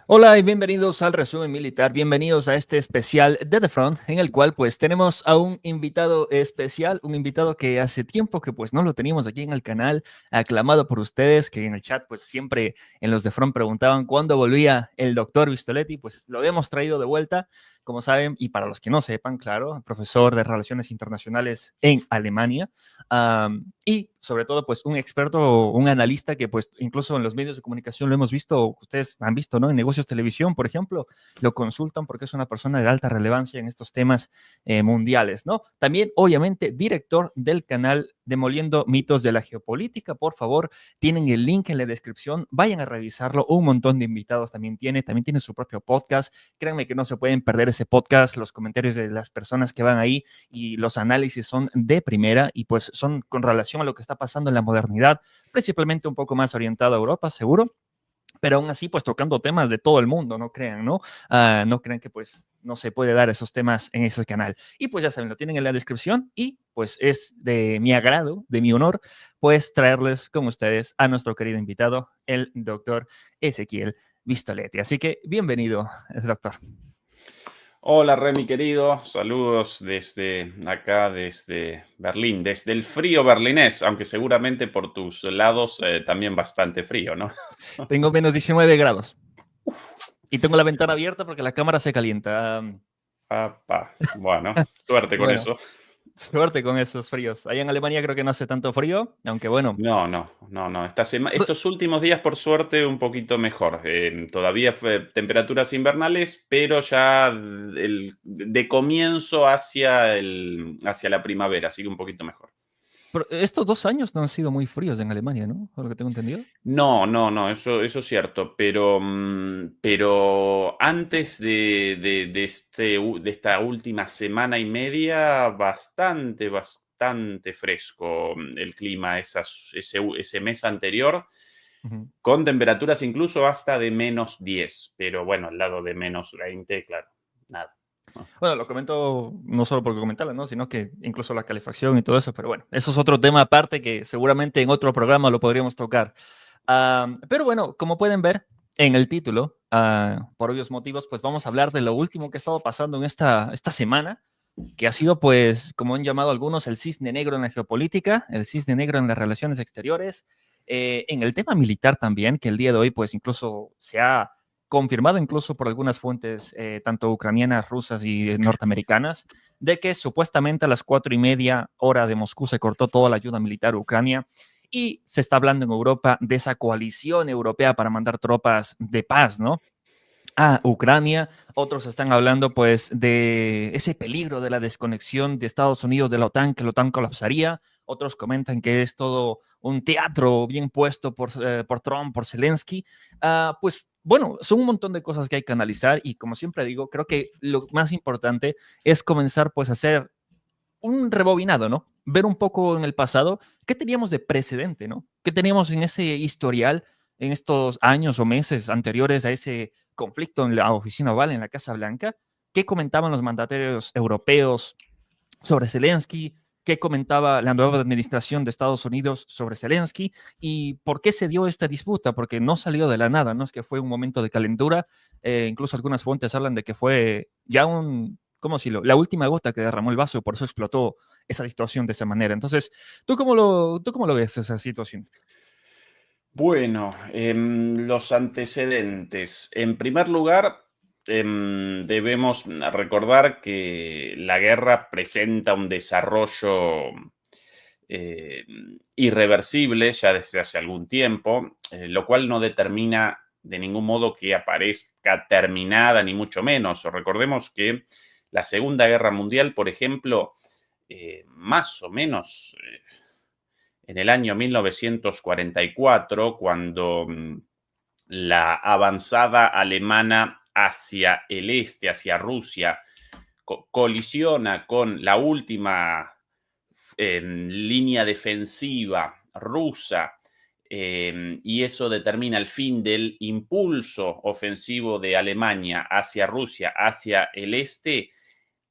Hola y bienvenidos al resumen militar, bienvenidos a este especial de The Front, en el cual pues tenemos a un invitado especial, un invitado que hace tiempo que pues no lo teníamos aquí en el canal, aclamado por ustedes, que en el chat pues siempre en los The Front preguntaban cuándo volvía el doctor Vistoletti, pues lo hemos traído de vuelta, como saben, y para los que no sepan, claro, profesor de Relaciones Internacionales en Alemania, y sobre todo pues un experto, un analista que pues incluso en los medios de comunicación lo hemos visto, ustedes han visto, ¿no? En negocios televisión, por ejemplo, lo consultan porque es una persona de alta relevancia en estos temas mundiales, ¿no? También, obviamente, director del canal Demoliendo Mitos de la Geopolítica. Por favor, tienen el link en la descripción, vayan a revisarlo. Un montón de invitados también tiene su propio podcast. Créanme que no se pueden perder ese podcast, los comentarios de las personas que van ahí y los análisis son de primera y pues son con relación a lo que está pasando en la modernidad, principalmente un poco más orientado a Europa, seguro, pero aún así, pues tocando temas de todo el mundo, no crean, ¿no? No crean que pues no se puede dar esos temas en ese canal. Y pues ya saben, lo tienen en la descripción y pues es de mi agrado, de mi honor, pues traerles con ustedes a nuestro querido invitado, el doctor Ezequiel Vistoletti. Así que bienvenido, doctor. Hola Remy querido, saludos desde acá, desde Berlín, desde el frío berlinés, aunque seguramente por tus lados también bastante frío, ¿no? Tengo menos 19 grados y tengo la ventana abierta porque la cámara se calienta. Bueno, suerte con Bueno, eso. suerte con esos fríos. Allá en Alemania creo que no hace tanto frío, aunque bueno. No, no, no, no. Estos últimos días, por suerte, un poquito mejor. Todavía fue temperaturas invernales, pero ya de comienzo hacia la primavera, así que un poquito mejor. Pero estos 2 años no han sido muy fríos en Alemania, ¿no? Por lo que tengo entendido. No, no, no, eso es cierto, pero antes de esta última semana y media, bastante fresco el clima ese mes anterior, Ujú. con temperaturas incluso hasta de -10, pero bueno, al lado de -20, claro, nada. Bueno, lo comento no solo porque comentarlo, ¿no? Sino que incluso la calefacción y todo eso, pero bueno, eso es otro tema aparte que seguramente en otro programa lo podríamos tocar. Pero bueno, como pueden ver en el título, por obvios motivos, pues vamos a hablar de lo último que ha estado pasando en esta semana, que ha sido, pues, como han llamado algunos, el cisne negro en la geopolítica, el cisne negro en las relaciones exteriores, en el tema militar también, que el día de hoy, pues, incluso se ha confirmado, incluso por algunas fuentes, tanto ucranianas, rusas y norteamericanas, de que supuestamente a las 4:30 hora de Moscú se cortó toda la ayuda militar a Ucrania y se está hablando en Europa de esa coalición europea para mandar tropas de paz, ¿no? A Ucrania, otros están hablando pues de ese peligro de la desconexión de Estados Unidos de la OTAN, que la OTAN colapsaría, otros comentan que es todo un teatro bien puesto por Trump, por Zelensky. Pues bueno, son un montón de cosas que hay que analizar y como siempre digo, creo que lo más importante es comenzar pues a hacer un rebobinado, ¿no? Ver un poco en el pasado qué teníamos de precedente, ¿no? ¿Qué teníamos en ese historial en estos años o meses anteriores a ese conflicto en la oficina Oval, en la Casa Blanca? ¿Qué comentaban los mandatarios europeos sobre Zelensky? ¿Qué comentaba la nueva administración de Estados Unidos sobre Zelensky? ¿Y por qué se dio esta disputa? Porque no salió de la nada, no es que fue un momento de calentura. Incluso algunas fuentes hablan de que fue ya ¿cómo decirlo? La última gota que derramó el vaso, por eso explotó esa situación de esa manera. Entonces, ¿tú cómo lo ves esa situación? Bueno, los antecedentes. En primer lugar, debemos recordar que la guerra presenta un desarrollo irreversible ya desde hace algún tiempo, lo cual no determina de ningún modo que aparezca terminada, ni mucho menos. Recordemos que la Segunda Guerra Mundial, por ejemplo, más o menos en el año 1944, cuando la avanzada alemana hacia el este, hacia Rusia, colisiona con la última línea defensiva rusa, y eso determina el fin del impulso ofensivo de Alemania hacia Rusia, hacia el este.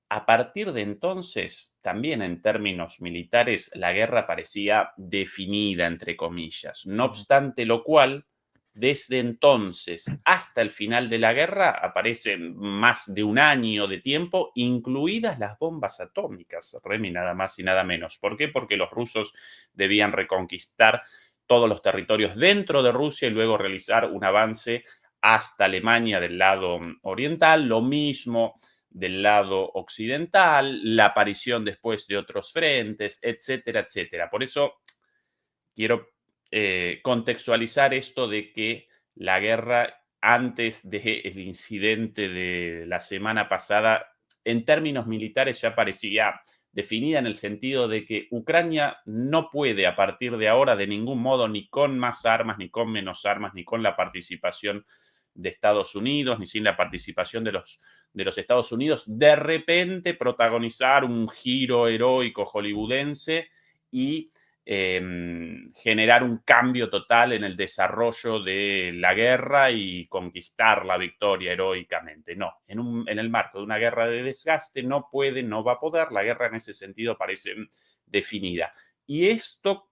A partir de entonces, también en términos militares, la guerra parecía definida, entre comillas. No Ujú. obstante lo cual, Desde entonces hasta el final de la guerra aparecen más de un año de tiempo, incluidas las bombas atómicas, Remy, nada más y nada menos. ¿Por qué? Porque los rusos debían reconquistar todos los territorios dentro de Rusia y luego realizar un avance hasta Alemania del lado oriental, lo mismo del lado occidental, la aparición después de otros frentes, etcétera, etcétera. Por eso quiero contextualizar esto de que la guerra antes del incidente de la semana pasada, en términos militares ya parecía definida en el sentido de que Ucrania no puede a partir de ahora de ningún modo, ni con más armas, ni con menos armas, ni con la participación de Estados Unidos, ni sin la participación de los Estados Unidos, de repente protagonizar un giro heroico hollywoodense y generar un cambio total en el desarrollo de la guerra y conquistar la victoria heroicamente. No, en el marco de una guerra de desgaste no puede, no va a poder. La guerra en ese sentido parece definida. Y esto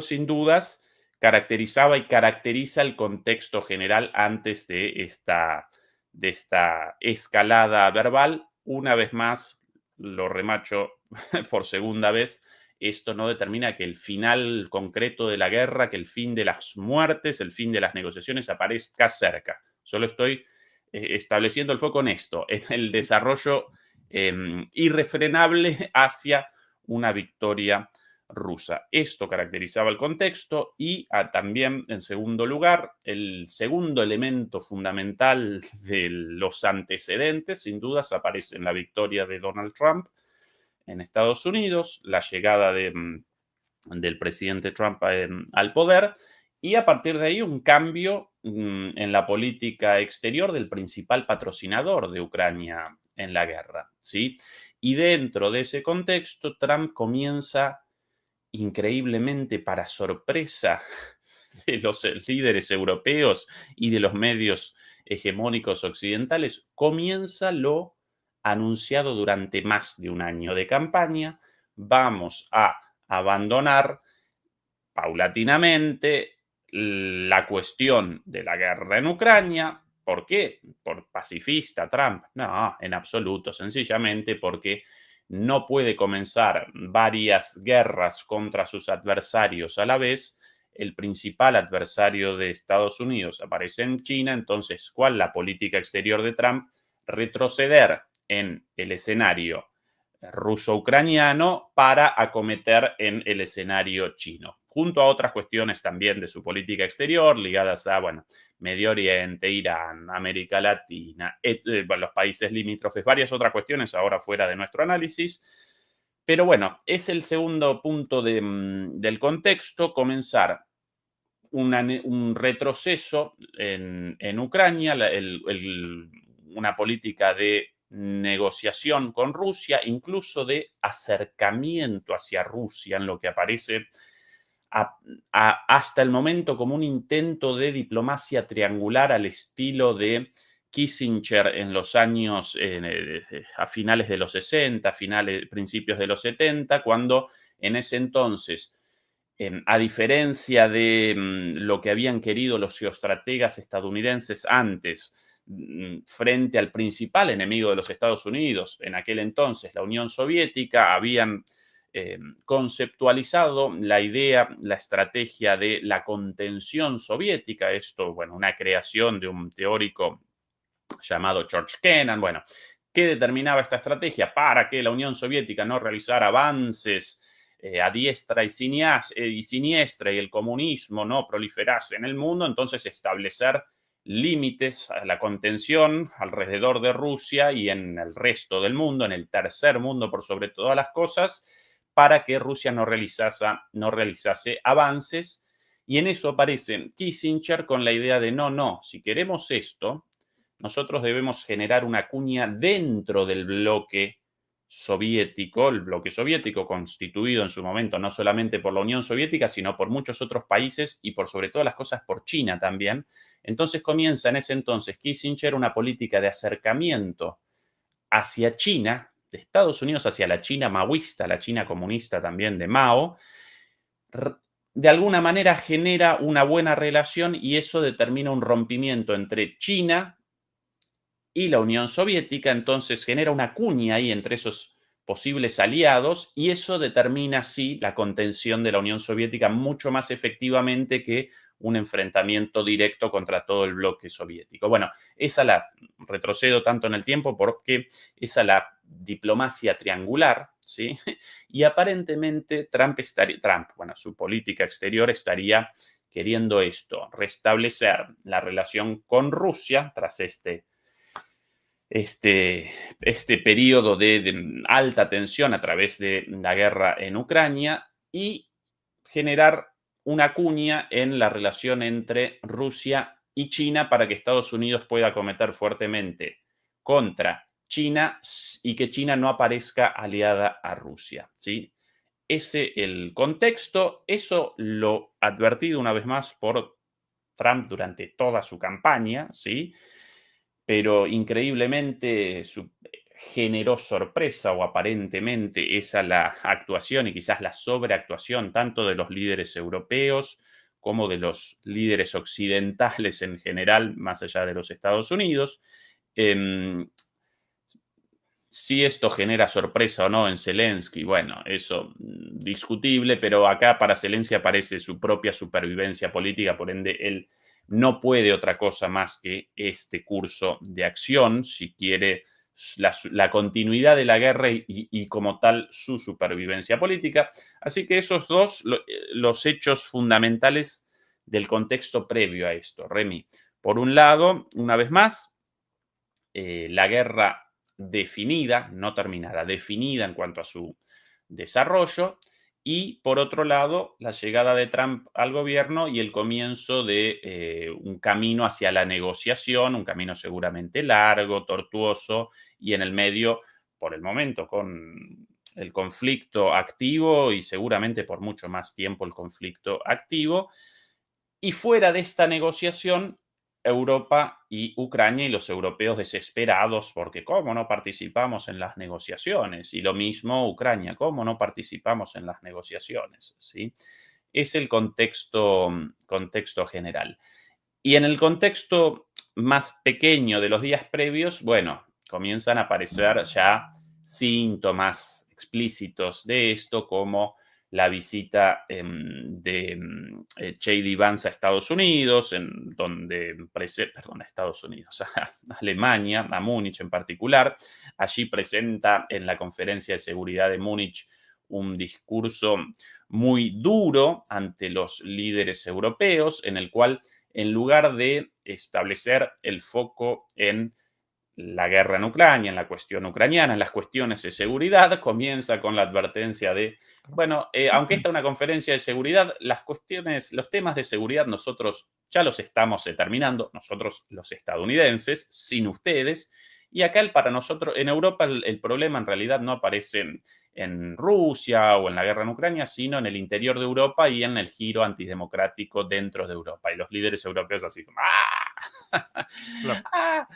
sin dudas caracterizaba y caracteriza el contexto general antes de esta escalada verbal. Una vez más, lo remacho por segunda vez, esto no determina que el final concreto de la guerra, que el fin de las muertes, el fin de las negociaciones aparezca cerca. Solo estoy estableciendo el foco en esto, en el desarrollo irrefrenable hacia una victoria rusa. Esto caracterizaba el contexto y también, en segundo lugar, el segundo elemento fundamental de los antecedentes, sin dudas, aparece en la victoria de Donald Trump en Estados Unidos, la llegada del presidente Trump al poder y a partir de ahí un cambio en la política exterior del principal patrocinador de Ucrania en la guerra, ¿sí? Y dentro de ese contexto, Trump comienza increíblemente para sorpresa de los líderes europeos y de los medios hegemónicos occidentales, comienza lo anunciado durante más de un año de campaña. Vamos a abandonar paulatinamente la cuestión de la guerra en Ucrania. ¿Por qué? ¿Por pacifista Trump? No, en absoluto. Sencillamente porque no puede comenzar varias guerras contra sus adversarios a la vez. El principal adversario de Estados Unidos aparece en China. Entonces, ¿cuál la política exterior de Trump? Retroceder en el escenario ruso-ucraniano para acometer en el escenario chino, junto a otras cuestiones también de su política exterior ligadas a, bueno, Medio Oriente, Irán, América Latina, los países limítrofes, varias otras cuestiones ahora fuera de nuestro análisis. Pero bueno, es el segundo punto del contexto, comenzar un retroceso en Ucrania, una política de negociación con Rusia, incluso de acercamiento hacia Rusia, en lo que aparece hasta el momento como un intento de diplomacia triangular al estilo de Kissinger en los años, a finales de los 60, principios de los 70, cuando en ese entonces, a diferencia de lo que habían querido los geoestrategas estadounidenses antes, frente al principal enemigo de los Estados Unidos, en aquel entonces la Unión Soviética, habían conceptualizado la idea, la estrategia de la contención soviética. Esto, bueno, una creación de un teórico llamado George Kennan. Bueno, ¿qué determinaba esta estrategia? Para que la Unión Soviética no realizara avances a diestra y siniestra y el comunismo no proliferase en el mundo, entonces establecer límites a la contención alrededor de Rusia y en el resto del mundo, en el tercer mundo por sobre todas las cosas, para que Rusia no realizase avances. Y en eso aparece Kissinger con la idea de no, si queremos esto, nosotros debemos generar una cuña dentro del bloque soviético, el bloque soviético constituido en su momento no solamente por la Unión Soviética, sino por muchos otros países y por sobre todas las cosas por China también. Entonces comienza en ese entonces Kissinger una política de acercamiento hacia China, de Estados Unidos hacia la China maoísta, la China comunista también de Mao, de alguna manera genera una buena relación y eso determina un rompimiento entre China y la Unión Soviética, entonces genera una cuña ahí entre esos posibles aliados y eso determina, sí, la contención de la Unión Soviética mucho más efectivamente que un enfrentamiento directo contra todo el bloque soviético. Bueno, esa la retrocedo tanto en el tiempo porque esa la diplomacia triangular, ¿sí? Y aparentemente bueno, su política exterior estaría queriendo esto, restablecer la relación con Rusia tras este periodo de alta tensión a través de la guerra en Ucrania y generar una cuña en la relación entre Rusia y China para que Estados Unidos pueda acometer fuertemente contra China y que China no aparezca aliada a Rusia, ¿sí? Ese el contexto, eso lo advertido una vez más por Trump durante toda su campaña, ¿sí? Pero increíblemente generó sorpresa o aparentemente esa la actuación y quizás la sobreactuación tanto de los líderes europeos como de los líderes occidentales en general, más allá de los Estados Unidos. Eh, si esto genera sorpresa o no en Zelensky, bueno, eso discutible, pero acá para Zelensky aparece su propia supervivencia política, por ende él no puede otra cosa más que este curso de acción si quiere la continuidad de la guerra y como tal su supervivencia política. Así que esos dos, los hechos fundamentales del contexto previo a esto, Remy. Por un lado, una vez más, la guerra definida, no terminada, definida en cuanto a su desarrollo, y por otro lado, la llegada de Trump al gobierno y el comienzo de un camino hacia la negociación, un camino seguramente largo, tortuoso, y en el medio, por el momento, con el conflicto activo y seguramente por mucho más tiempo el conflicto activo. Y fuera de esta negociación, Europa y Ucrania y los europeos desesperados porque ¿cómo no participamos en las negociaciones? Y lo mismo Ucrania, ¿cómo no participamos en las negociaciones? ¿Sí? Es el contexto general. Y en el contexto más pequeño de los días previos, bueno, comienzan a aparecer ya síntomas explícitos de esto, como la visita de J.D. Vance a Estados Unidos, perdón, a Estados Unidos, a Alemania, a Múnich en particular. Allí presenta en la conferencia de seguridad de Múnich un discurso muy duro ante los líderes europeos, en el cual en lugar de establecer el foco en la guerra en Ucrania, en la cuestión ucraniana, en las cuestiones de seguridad, comienza con la advertencia de, bueno, aunque esta es una conferencia de seguridad, los temas de seguridad nosotros ya los estamos determinando, nosotros los estadounidenses, sin ustedes, y acá para nosotros, en Europa, el problema en realidad no aparece en Rusia o en la guerra en Ucrania, sino en el interior de Europa y en el giro antidemocrático dentro de Europa. Y los líderes europeos así como, ¡ah! Claro. ¡Ah!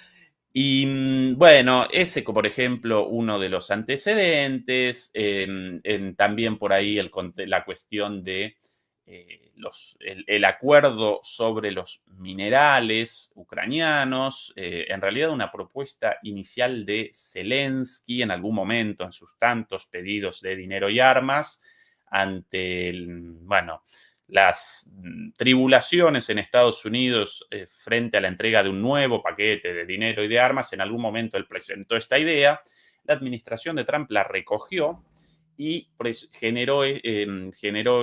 Y bueno, ese, por ejemplo, uno de los antecedentes, también por ahí la cuestión de el acuerdo sobre los minerales ucranianos, en realidad una propuesta inicial de Zelensky en algún momento en sus tantos pedidos de dinero y armas ante bueno, las tribulaciones en Estados Unidos frente a la entrega de un nuevo paquete de dinero y de armas. En algún momento él presentó esta idea, la administración de Trump la recogió y generó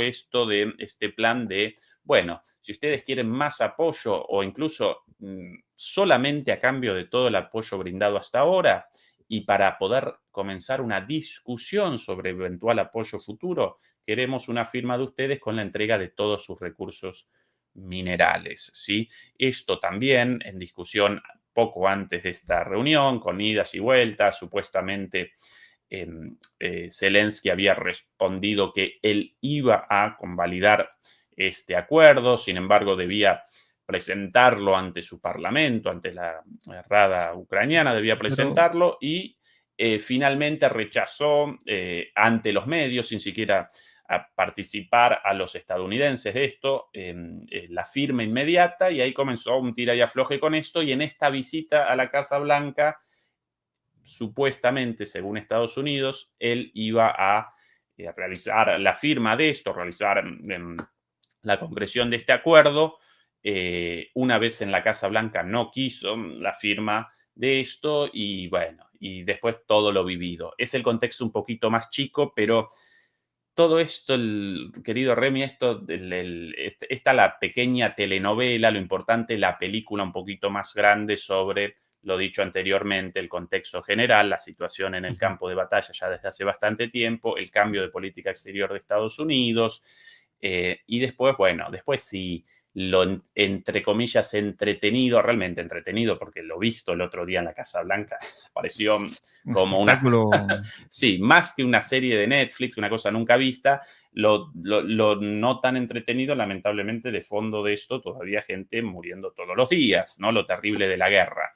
esto de este plan de, bueno, si ustedes quieren más apoyo o incluso solamente a cambio de todo el apoyo brindado hasta ahora y para poder comenzar una discusión sobre eventual apoyo futuro, queremos una firma de ustedes con la entrega de todos sus recursos minerales, ¿sí? Esto también en discusión poco antes de esta reunión, con idas y vueltas, supuestamente Zelensky había respondido que él iba a convalidar este acuerdo, sin embargo debía presentarlo ante su parlamento, ante la Rada ucraniana, debía Pero, presentarlo y finalmente rechazó ante los medios, sin siquiera a participar a los estadounidenses de esto, la firma inmediata, y ahí comenzó un tira y afloje con esto, y en esta visita a la Casa Blanca, supuestamente, según Estados Unidos, él iba a realizar la firma de esto, realizar la concreción de este acuerdo. Una vez en la Casa Blanca no quiso la firma de esto y bueno, y después todo lo vivido. Es el contexto un poquito más chico, pero todo esto, querido Remy, esta la pequeña telenovela, lo importante, la película un poquito más grande sobre lo dicho anteriormente, el contexto general, la situación en el campo de batalla ya desde hace bastante tiempo, el cambio de política exterior de Estados Unidos, y después, bueno, después sí, lo entre comillas entretenido, realmente entretenido, porque lo visto el otro día en la Casa Blanca, pareció Un como una, espectáculo. sí, más que una serie de Netflix, una cosa nunca vista, lo no tan entretenido, lamentablemente, de fondo de esto, todavía gente muriendo todos los días, ¿no? Lo terrible de la guerra.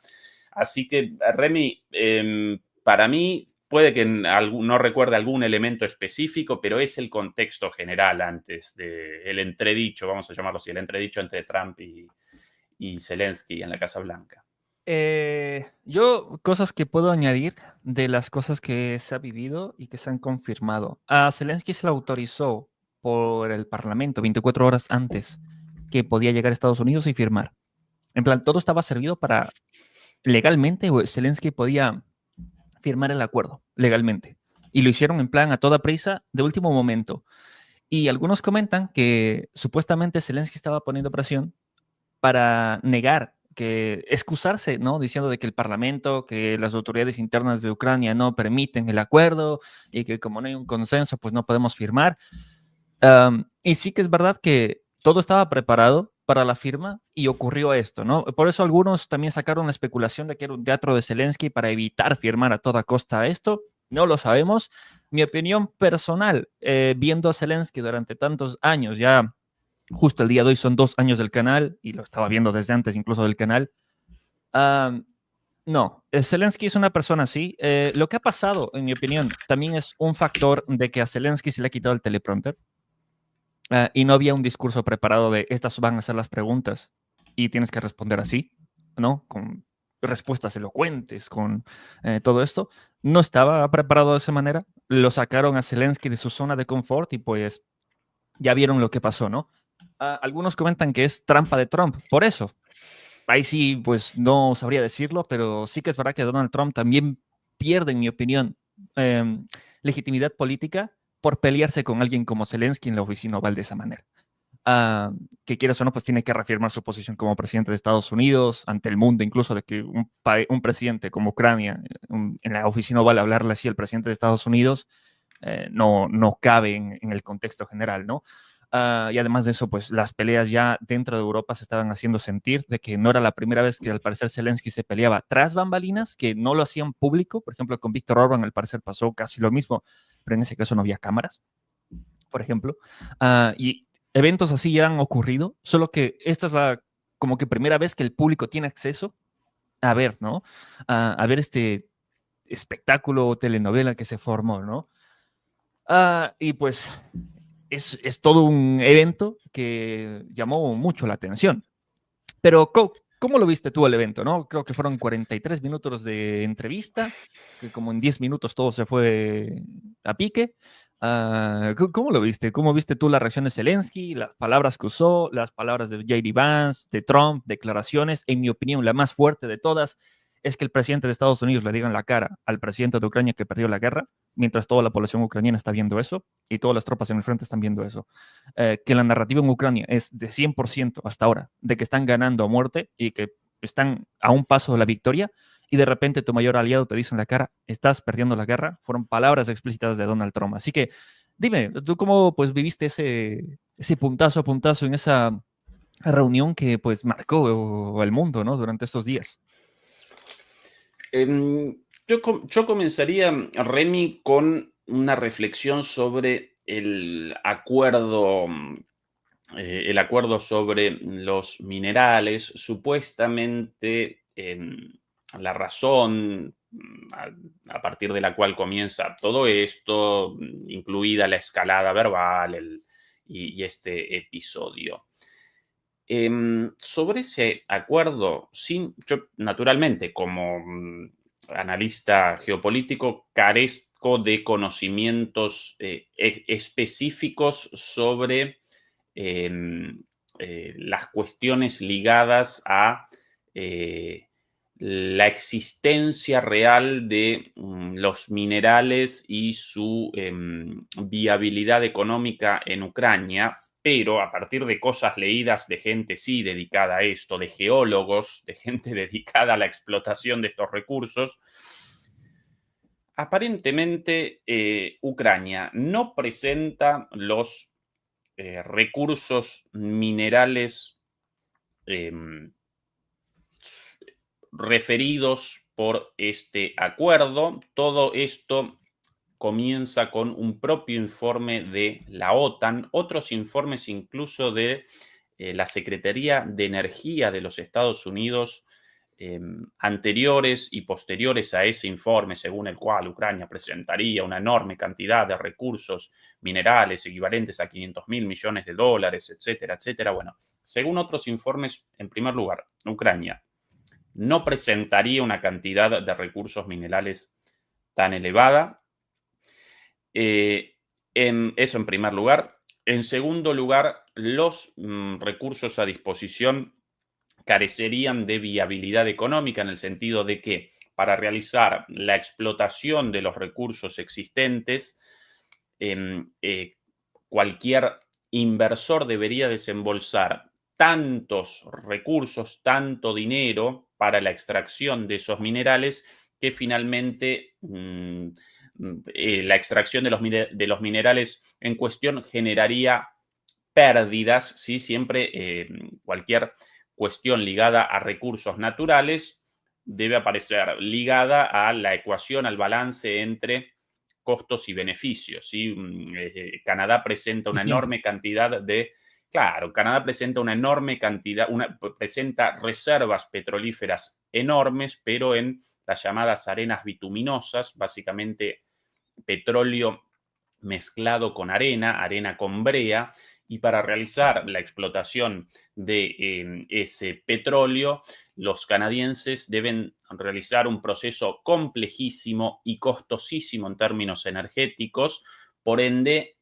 Así que, Remy, para mí, puede que no recuerde algún elemento específico, pero es el contexto general antes del entredicho, vamos a llamarlo así, el entredicho entre Trump y Zelensky en la Casa Blanca. Yo, cosas que puedo añadir de las cosas que se ha vivido y que se han confirmado. A Zelensky se le autorizó por el Parlamento 24 horas antes que podía llegar a Estados Unidos y firmar. En plan, todo estaba servido para legalmente, Zelensky podía firmar el acuerdo legalmente. Y lo hicieron en plan a toda prisa, de último momento. Y algunos comentan que supuestamente Zelensky estaba poniendo presión para negar, que excusarse, ¿no? Diciendo de que el Parlamento, que las autoridades internas de Ucrania no permiten el acuerdo y que como no hay un consenso, pues no podemos firmar. Y sí que es verdad que todo estaba preparado para la firma y ocurrió esto, ¿no? Por eso algunos también sacaron la especulación de que era un teatro de Zelensky para evitar firmar a toda costa esto. No lo sabemos. Mi opinión personal, viendo a Zelensky durante tantos años, ya justo el día de hoy son 2 años del canal y lo estaba viendo desde antes incluso del canal. No, Zelensky es una persona así. Lo que ha pasado, en mi opinión, también es un factor de que a Zelensky se le ha quitado el teleprompter. Y no había un discurso preparado de estas van a ser las preguntas y tienes que responder así, ¿no? Con respuestas elocuentes, con todo esto. No estaba preparado de esa manera. Lo sacaron a Zelensky de su zona de confort y pues ya vieron lo que pasó, ¿no? Algunos comentan que es trampa de Trump, por eso. Ahí sí, pues no sabría decirlo, pero sí que es verdad que Donald Trump también pierde, en mi opinión, legitimidad política por pelearse con alguien como Zelensky en la oficina oval de esa manera. Que quieras o no, pues tiene que reafirmar su posición como presidente de Estados Unidos ante el mundo, incluso de que un presidente como Ucrania, en la oficina oval, hablarle así al presidente de Estados Unidos, no cabe en el contexto general, ¿no? Y además de eso, pues las peleas ya dentro de Europa se estaban haciendo sentir de que no era la primera vez que al parecer Zelensky se peleaba tras bambalinas, que no lo hacían público. Por ejemplo, con Víctor Orban al parecer pasó casi lo mismo, pero en ese caso no había cámaras, por ejemplo. Y eventos así ya han ocurrido, solo que esta es la como que primera vez que el público tiene acceso a ver, ¿no? A ver este espectáculo o telenovela que se formó, ¿no? Y pues es todo un evento que llamó mucho la atención. Pero, ¿cómo lo viste tú el evento, no? Creo que fueron 43 minutos de entrevista, que como en 10 minutos todo se fue a pique. ¿Cómo lo viste? ¿Cómo viste tú la reacción de Zelensky, las palabras que usó, las palabras de J.D. Vance, de Trump, declaraciones? En mi opinión, la más fuerte de todas es que el presidente de Estados Unidos le diga en la cara al presidente de Ucrania que perdió la guerra, mientras toda la población ucraniana está viendo eso y todas las tropas en el frente están viendo eso. Que la narrativa en Ucrania es de 100% hasta ahora, de que están ganando a muerte y que están a un paso de la victoria, y de repente tu mayor aliado te dice en la cara, estás perdiendo la guerra, fueron palabras explícitas de Donald Trump. Así que dime, ¿tú cómo pues viviste ese puntazo a puntazo en esa reunión que pues marcó el mundo, ¿no? Durante estos días? Yo comenzaría, Remy, con una reflexión sobre el acuerdo sobre los minerales. Supuestamente, la razón a partir de la cual comienza todo esto, incluida la escalada verbal y este episodio. Sobre ese acuerdo, yo naturalmente como analista geopolítico carezco de conocimientos específicos sobre las cuestiones ligadas a la existencia real de los minerales y su viabilidad económica en Ucrania, pero a partir de cosas leídas de gente sí dedicada a esto, de geólogos, de gente dedicada a la explotación de estos recursos, aparentemente Ucrania no presenta los recursos minerales referidos por este acuerdo. Todo esto comienza con un propio informe de la OTAN, otros informes incluso de la Secretaría de Energía de los Estados Unidos anteriores y posteriores a ese informe, según el cual Ucrania presentaría una enorme cantidad de recursos minerales equivalentes a 500.000 millones de dólares, etcétera, etcétera. Bueno, según otros informes, en primer lugar, Ucrania no presentaría una cantidad de recursos minerales tan elevada. Eso en primer lugar. En segundo lugar, los recursos a disposición carecerían de viabilidad económica en el sentido de que para realizar la explotación de los recursos existentes, cualquier inversor debería desembolsar tantos recursos, tanto dinero para la extracción de esos minerales que finalmente la extracción de los minerales en cuestión generaría pérdidas, ¿sí? Siempre cualquier cuestión ligada a recursos naturales debe aparecer ligada a la ecuación, al balance entre costos y beneficios, ¿sí? Canadá presenta una Entiendo. enorme cantidad de... Claro, Canadá presenta una enorme cantidad, presenta reservas petrolíferas enormes, pero en las llamadas arenas bituminosas, básicamente petróleo mezclado con arena con brea, y para realizar la explotación de ese petróleo, los canadienses deben realizar un proceso complejísimo y costosísimo en términos energéticos. Por ende,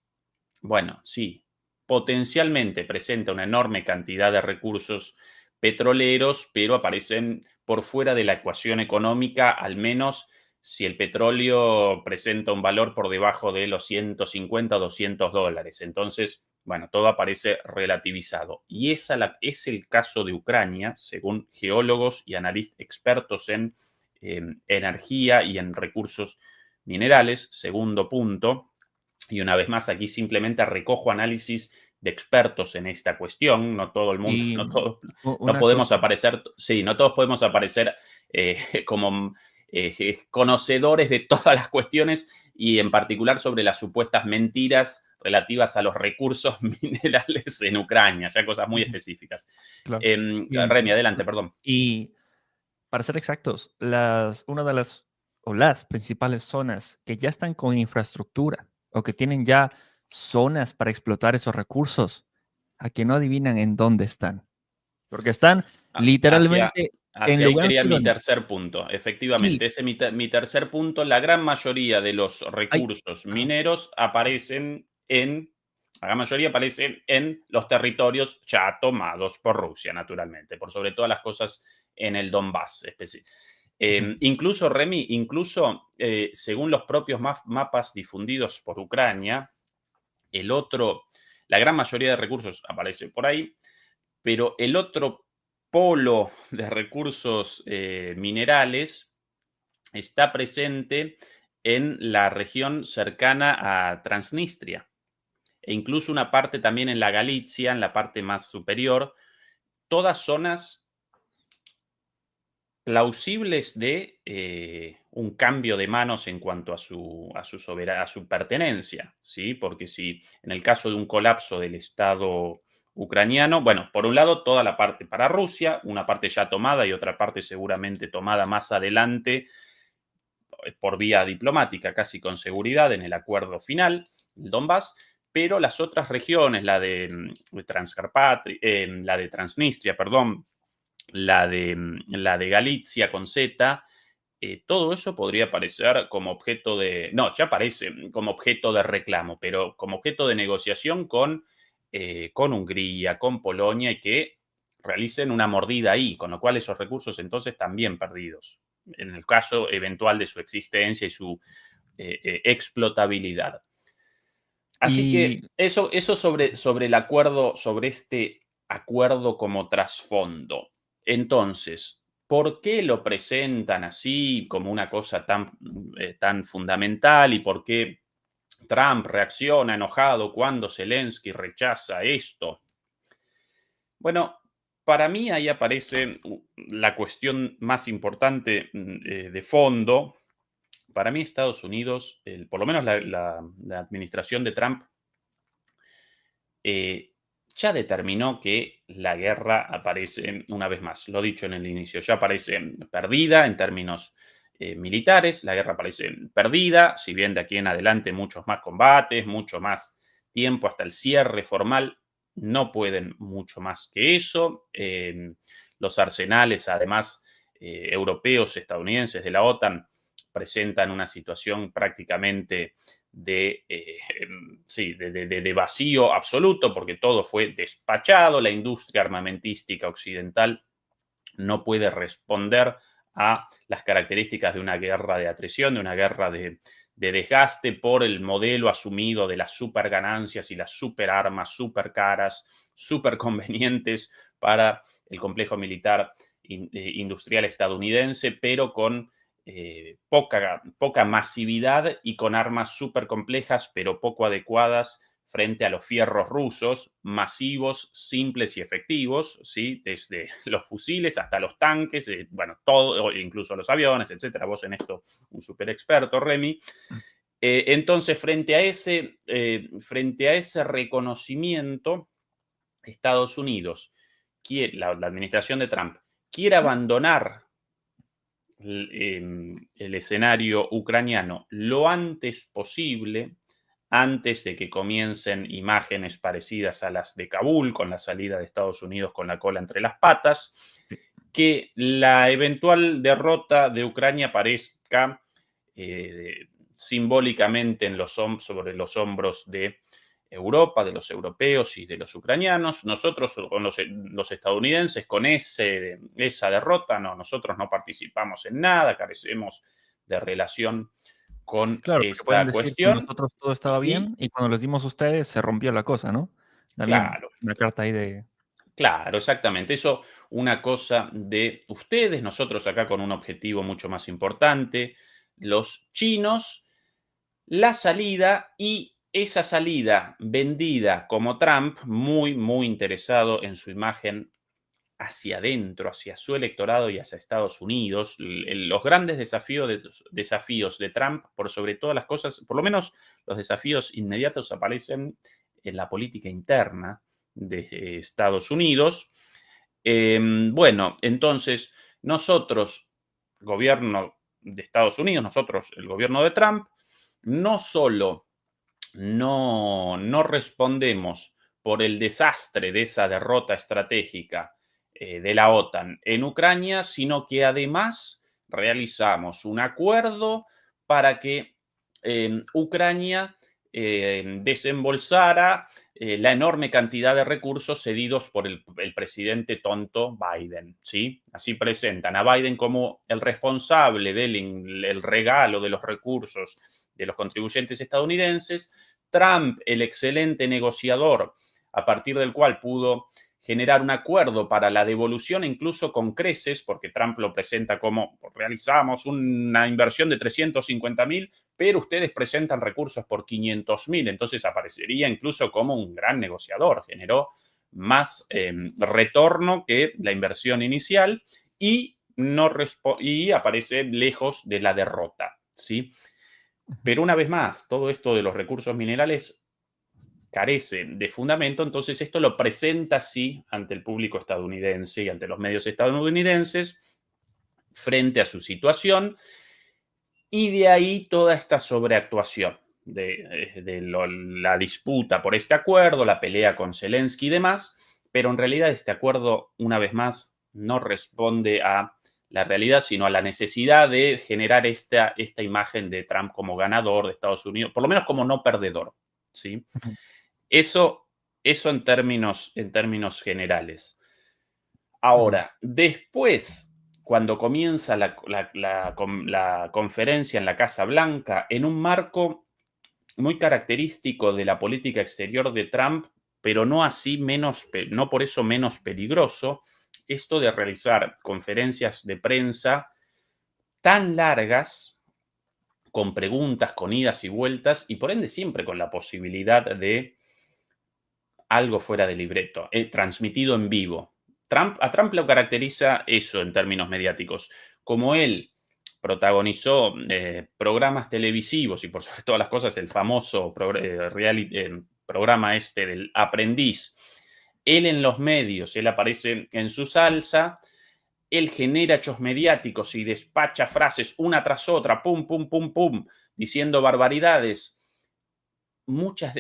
bueno, sí, potencialmente presenta una enorme cantidad de recursos petroleros, pero aparecen por fuera de la ecuación económica, al menos si el petróleo presenta un valor por debajo de los 150 o 200 dólares. Entonces, bueno, todo aparece relativizado. Y es el caso de Ucrania, según geólogos y analistas expertos en energía y en recursos minerales. Segundo punto, y una vez más, aquí simplemente recojo análisis de expertos en esta cuestión. No todo el mundo, Y no una podemos cosa, aparecer, sí, no todos podemos aparecer como conocedores de todas las cuestiones y en particular sobre las supuestas mentiras relativas a los recursos minerales en Ucrania, ya cosas muy ujú, específicas. claro. Remy, adelante, perdón. Y para ser exactos, una de las principales zonas que ya están con infraestructura o que tienen ya zonas para explotar esos recursos, a que no adivinan en dónde están, porque están Hacia, literalmente en hacia ahí quería Lugansk y mi Donetsk. tercer punto. Y Efectivamente, ese es mi tercer punto. La gran mayoría de los hay recursos ajá, mineros la gran mayoría aparecen en los territorios ya tomados por Rusia, naturalmente, por sobre todas las cosas en el Donbass. ujú, Incluso, Remy, según los propios mapas difundidos por Ucrania, la gran mayoría de recursos aparece por ahí, pero el otro polo de recursos minerales está presente en la región cercana a Transnistria e incluso una parte también en la Galicia, en la parte más superior, todas zonas plausibles de un cambio de manos en cuanto a a su pertenencia, ¿sí? Porque si en el caso de un colapso del Estado ucraniano, bueno, por un lado toda la parte para Rusia, una parte ya tomada y otra parte seguramente tomada más adelante por vía diplomática, casi con seguridad, en el acuerdo final, el Donbass, pero las otras regiones, la de la de Transnistria, perdón, la de Galicia con Z, todo eso podría aparecer como objeto de, no, ya aparece como objeto de reclamo, pero como objeto de negociación con Hungría, con Polonia, y que realicen una mordida ahí, con lo cual esos recursos entonces también perdidos, en el caso eventual de su existencia y su explotabilidad. Así que Y, eso sobre el acuerdo, sobre este acuerdo como trasfondo. Entonces, ¿por qué lo presentan así como una cosa tan fundamental y por qué Trump reacciona enojado cuando Zelensky rechaza esto? Bueno, para mí ahí aparece la cuestión más importante de fondo. Para mí Estados Unidos, por lo menos la administración de Trump, eh, ya determinó que la guerra aparece, una vez más, lo dicho en el inicio, ya aparece perdida en términos militares, la guerra aparece perdida, si bien de aquí en adelante muchos más combates, mucho más tiempo hasta el cierre formal, no pueden mucho más que eso. Los arsenales, además, europeos, estadounidenses de la OTAN, presentan una situación prácticamente de vacío absoluto, porque todo fue despachado, la industria armamentística occidental no puede responder a las características de una guerra de atrición, de una guerra de desgaste por el modelo asumido de las super ganancias y las super armas super caras, super convenientes para el complejo militar industrial estadounidense, pero con poca masividad y con armas súper complejas, pero poco adecuadas frente a los fierros rusos, masivos, simples y efectivos, ¿sí? Desde los fusiles hasta los tanques, bueno, todo, incluso los aviones, etcétera. Vos en esto, un súper experto, Remy. Entonces, frente a ese reconocimiento, Estados Unidos, la administración de Trump, quiere abandonar el escenario ucraniano lo antes posible, antes de que comiencen imágenes parecidas a las de Kabul, con la salida de Estados Unidos con la cola entre las patas, que la eventual derrota de Ucrania parezca simbólicamente sobre los hombros de Europa, de los europeos y de los ucranianos. Nosotros, con los estadounidenses, con esa derrota, no, nosotros no participamos en nada, carecemos de relación con claro, porque pueden esta decir, con cuestión. nosotros todo estaba Y bien y cuando les dimos a ustedes se rompió la cosa, ¿no? También claro, una carta ahí de... claro, exactamente. Eso, una cosa de ustedes, nosotros acá con un objetivo mucho más importante, los chinos, la salida, y esa salida vendida como Trump, muy, muy interesado en su imagen hacia adentro, hacia su electorado y hacia Estados Unidos. Los grandes desafíos de Trump, por sobre todas las cosas, por lo menos los desafíos inmediatos, aparecen en la política interna de Estados Unidos. Bueno, entonces nosotros, gobierno de Estados Unidos, nosotros, el gobierno de Trump, no solo no respondemos por el desastre de esa derrota estratégica de la OTAN en Ucrania, sino que además realizamos un acuerdo para que Ucrania desembolsara la enorme cantidad de recursos cedidos por el presidente tonto Biden, ¿sí? Así presentan a Biden como el responsable del regalo de los recursos de los contribuyentes estadounidenses, Trump, el excelente negociador, a partir del cual pudo generar un acuerdo para la devolución, incluso con creces, porque Trump lo presenta como realizamos una inversión de 350.000, pero ustedes presentan recursos por 500.000, entonces aparecería incluso como un gran negociador, generó más retorno que la inversión inicial y, y aparece lejos de la derrota, ¿sí? Pero una vez más, todo esto de los recursos minerales carece de fundamento, entonces esto lo presenta así ante el público estadounidense y ante los medios estadounidenses frente a su situación. Y de ahí toda esta sobreactuación la disputa por este acuerdo, la pelea con Zelensky y demás, pero en realidad este acuerdo, una vez más, no responde a la realidad, sino a la necesidad de generar esta imagen de Trump como ganador de Estados Unidos, por lo menos como no perdedor, ¿sí? Ujú. Eso, eso en términos generales. Ujú. Ahora, después, cuando comienza la conferencia en la Casa Blanca, en un marco muy característico de la política exterior de Trump, pero no así no por eso menos peligroso, esto de realizar conferencias de prensa tan largas, con preguntas, con idas y vueltas, y por ende siempre con la posibilidad de algo fuera de libreto, transmitido en vivo. A Trump lo caracteriza eso en términos mediáticos. Como él protagonizó programas televisivos y por sobre todas las cosas el famoso programa este del Aprendiz, él en los medios, él aparece en su salsa, él genera hechos mediáticos y despacha frases una tras otra, pum, pum, pum, pum, diciendo barbaridades, muchas,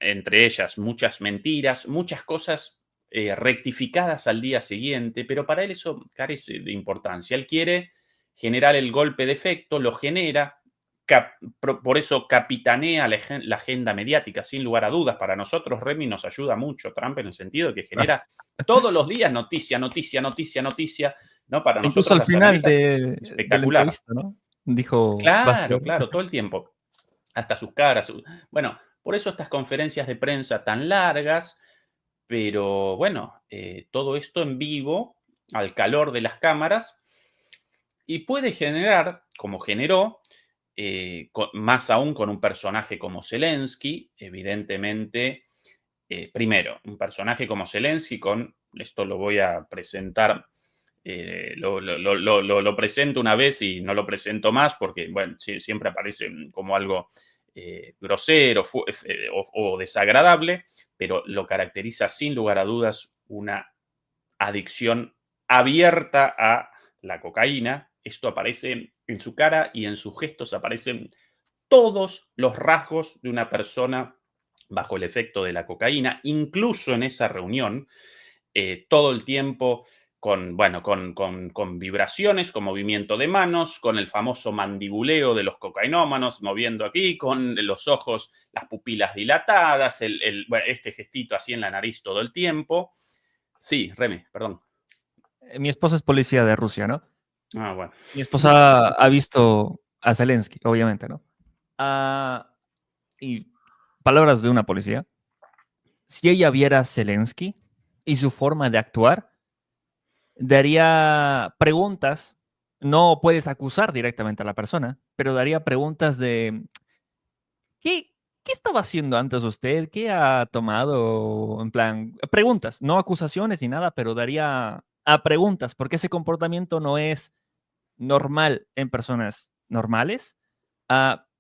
entre ellas, muchas mentiras, muchas cosas rectificadas al día siguiente, pero para él eso carece de importancia. Él quiere generar el golpe de efecto, lo genera, por eso capitanea la agenda mediática, sin lugar a dudas. Para nosotros, Remy, nos ayuda mucho Trump en el sentido de que Claro. genera todos los días noticia, noticia, noticia, noticia, ¿no? Para Incluso nosotros, al las final analistas, de la espectacular. entrevista, ¿no? Dijo, va a ser. Claro, claro, todo el tiempo. Hasta sus caras. Bueno, por eso estas conferencias de prensa tan largas, pero bueno, todo esto en vivo, al calor de las cámaras, y puede generar, como generó, más aún con un personaje como Zelensky, evidentemente, primero, un personaje como Zelensky esto lo voy a presentar, lo presento una vez y no lo presento más porque, bueno, siempre aparece como algo grosero o desagradable, pero lo caracteriza sin lugar a dudas una adicción abierta a la cocaína. Esto aparece en su cara y en sus gestos aparecen todos los rasgos de una persona bajo el efecto de la cocaína, incluso en esa reunión, todo el tiempo bueno, con vibraciones, con movimiento de manos, con el famoso mandibuleo de los cocainómanos, moviendo aquí, con los ojos, las pupilas dilatadas, bueno, este gestito así en la nariz todo el tiempo. Sí, Remy, perdón. Mi esposa es policía de Rusia, ¿no? Ah, bueno. Mi esposa ha visto a Zelensky, obviamente, ¿no? Ah, y palabras de una policía. Si ella viera a Zelensky y su forma de actuar, daría preguntas. No puedes acusar directamente a la persona, pero daría preguntas de ¿qué, qué estaba haciendo antes usted? ¿Qué ha tomado? En plan, preguntas, no acusaciones ni nada, pero daría a preguntas, porque ese comportamiento no es normal en personas normales.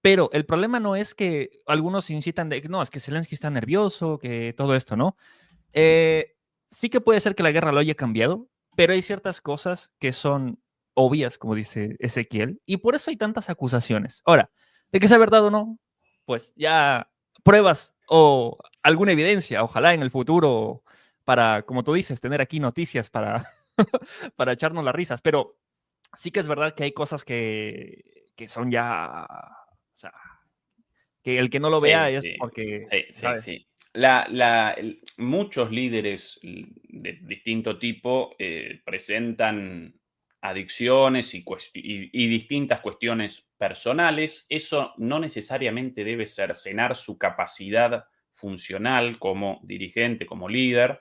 Pero el problema no es que algunos incitan de, no, es que Zelensky está nervioso, que todo esto, ¿no? Eh, sí que puede ser que la guerra lo haya cambiado, pero hay ciertas cosas que son obvias, como dice Ezequiel, y por eso hay tantas acusaciones. Ahora, de que sea verdad o no, pues ya pruebas o alguna evidencia, ojalá en el futuro, para, como tú dices, tener aquí noticias para, para echarnos las risas, pero sí que es verdad que hay cosas que son ya, o sea, que el que no lo vea Sí, es sí, porque, sí, sí, ¿sabes? sí. Muchos líderes de distinto tipo presentan adicciones y distintas cuestiones personales. Eso no necesariamente debe cercenar su capacidad funcional como dirigente, como líder.